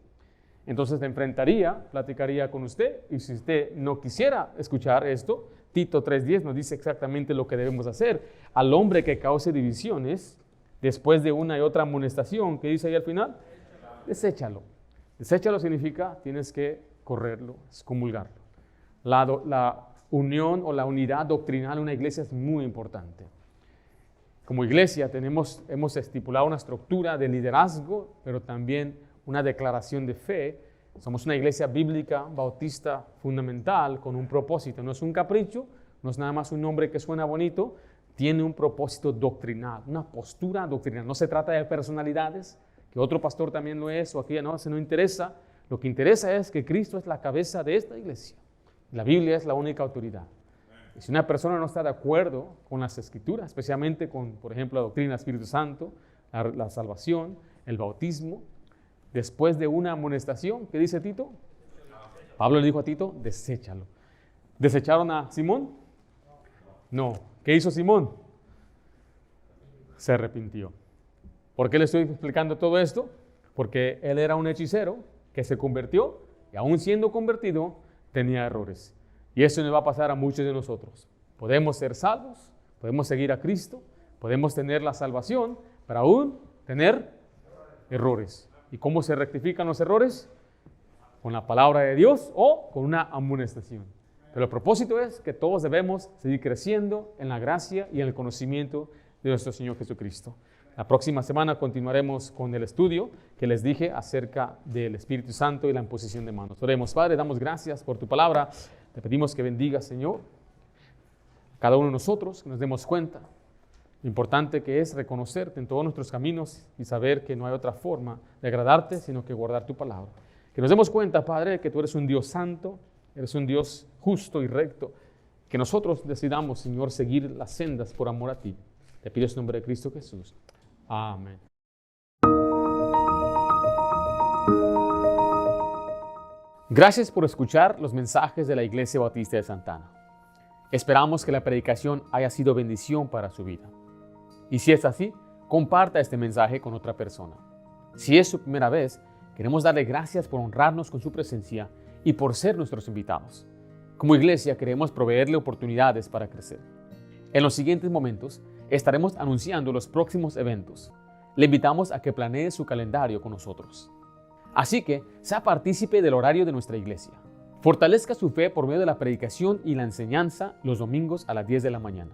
Entonces te enfrentaría, platicaría con usted, y si usted no quisiera escuchar esto, Tito 3:10 nos dice exactamente lo que debemos hacer. Al hombre que cause divisiones, después de una y otra amonestación, ¿qué dice ahí al final? Deséchalo. Deséchalo significa, tienes que correrlo, excomulgarlo. La unión o la unidad doctrinal de una iglesia es muy importante. Como iglesia hemos estipulado una estructura de liderazgo, pero también una declaración de fe. Somos una iglesia bíblica, bautista, fundamental, con un propósito. No es un capricho, no es nada más un nombre que suena bonito, tiene un propósito doctrinal, una postura doctrinal. No se trata de personalidades, que otro pastor también lo es, o aquella no, eso no interesa. Lo que interesa es que Cristo es la cabeza de esta iglesia. La Biblia es la única autoridad. Y si una persona no está de acuerdo con las Escrituras, especialmente con, por ejemplo, la doctrina del Espíritu Santo, la salvación, el bautismo, después de una amonestación, ¿qué dice Tito? Pablo le dijo a Tito, deséchalo. ¿Desecharon a Simón? No. ¿Qué hizo Simón? Se arrepintió. ¿Por qué le estoy explicando todo esto? Porque él era un hechicero que se convirtió y aún siendo convertido tenía errores. Y eso nos va a pasar a muchos de nosotros. Podemos ser salvos, podemos seguir a Cristo, podemos tener la salvación, pero aún tener errores. ¿Y cómo se rectifican los errores? Con la palabra de Dios o con una amonestación. Pero el propósito es que todos debemos seguir creciendo en la gracia y en el conocimiento de nuestro Señor Jesucristo. La próxima semana continuaremos con el estudio que les dije acerca del Espíritu Santo y la imposición de manos. Oremos. Padre, damos gracias por tu palabra. Te pedimos que bendiga, Señor, a cada uno de nosotros, que nos demos cuenta lo importante que es reconocerte en todos nuestros caminos y saber que no hay otra forma de agradarte sino que guardar tu palabra. Que nos demos cuenta, Padre, que tú eres un Dios santo, eres un Dios justo y recto. Que nosotros decidamos, Señor, seguir las sendas por amor a ti. Te pido en el nombre de Cristo Jesús. Amén. Gracias por escuchar los mensajes de la Iglesia Bautista de Santa Ana. Esperamos que la predicación haya sido bendición para su vida. Y si es así, comparta este mensaje con otra persona. Si es su primera vez, queremos darle gracias por honrarnos con su presencia y por ser nuestros invitados. Como iglesia queremos proveerle oportunidades para crecer. En los siguientes momentos estaremos anunciando los próximos eventos. Le invitamos a que planee su calendario con nosotros. Así que sea partícipe del horario de nuestra iglesia. Fortalezca su fe por medio de la predicación y la enseñanza los domingos a las 10 de la mañana.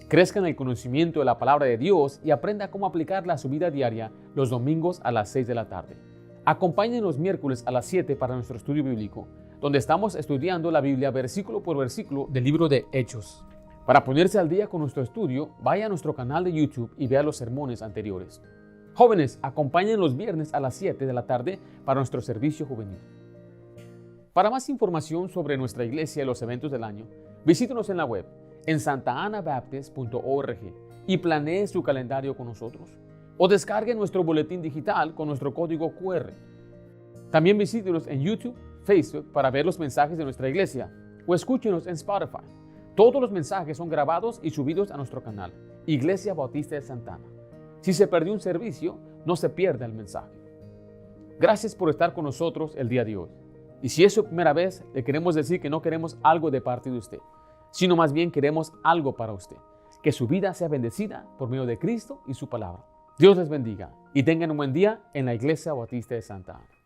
Crezca en el conocimiento de la palabra de Dios y aprenda cómo aplicarla a su vida diaria los domingos a las 6 de la tarde. Acompáñenos los miércoles a las 7 para nuestro estudio bíblico, donde estamos estudiando la Biblia versículo por versículo del libro de Hechos. Para ponerse al día con nuestro estudio, vaya a nuestro canal de YouTube y vea los sermones anteriores. Jóvenes, acompañen los viernes a las 7 de la tarde para nuestro servicio juvenil. Para más información sobre nuestra iglesia y los eventos del año, visítenos en la web en santaanabaptist.org y planee su calendario con nosotros. O descargue nuestro boletín digital con nuestro código QR. También visítenos en YouTube, Facebook para ver los mensajes de nuestra iglesia o escúchenos en Spotify. Todos los mensajes son grabados y subidos a nuestro canal, Iglesia Bautista de Santa Ana. Si se perdió un servicio, no se pierda el mensaje. Gracias por estar con nosotros el día de hoy. Y si es su primera vez, le queremos decir que no queremos algo de parte de usted, sino más bien queremos algo para usted. Que su vida sea bendecida por medio de Cristo y su palabra. Dios les bendiga y tengan un buen día en la Iglesia Bautista de Santa Ana.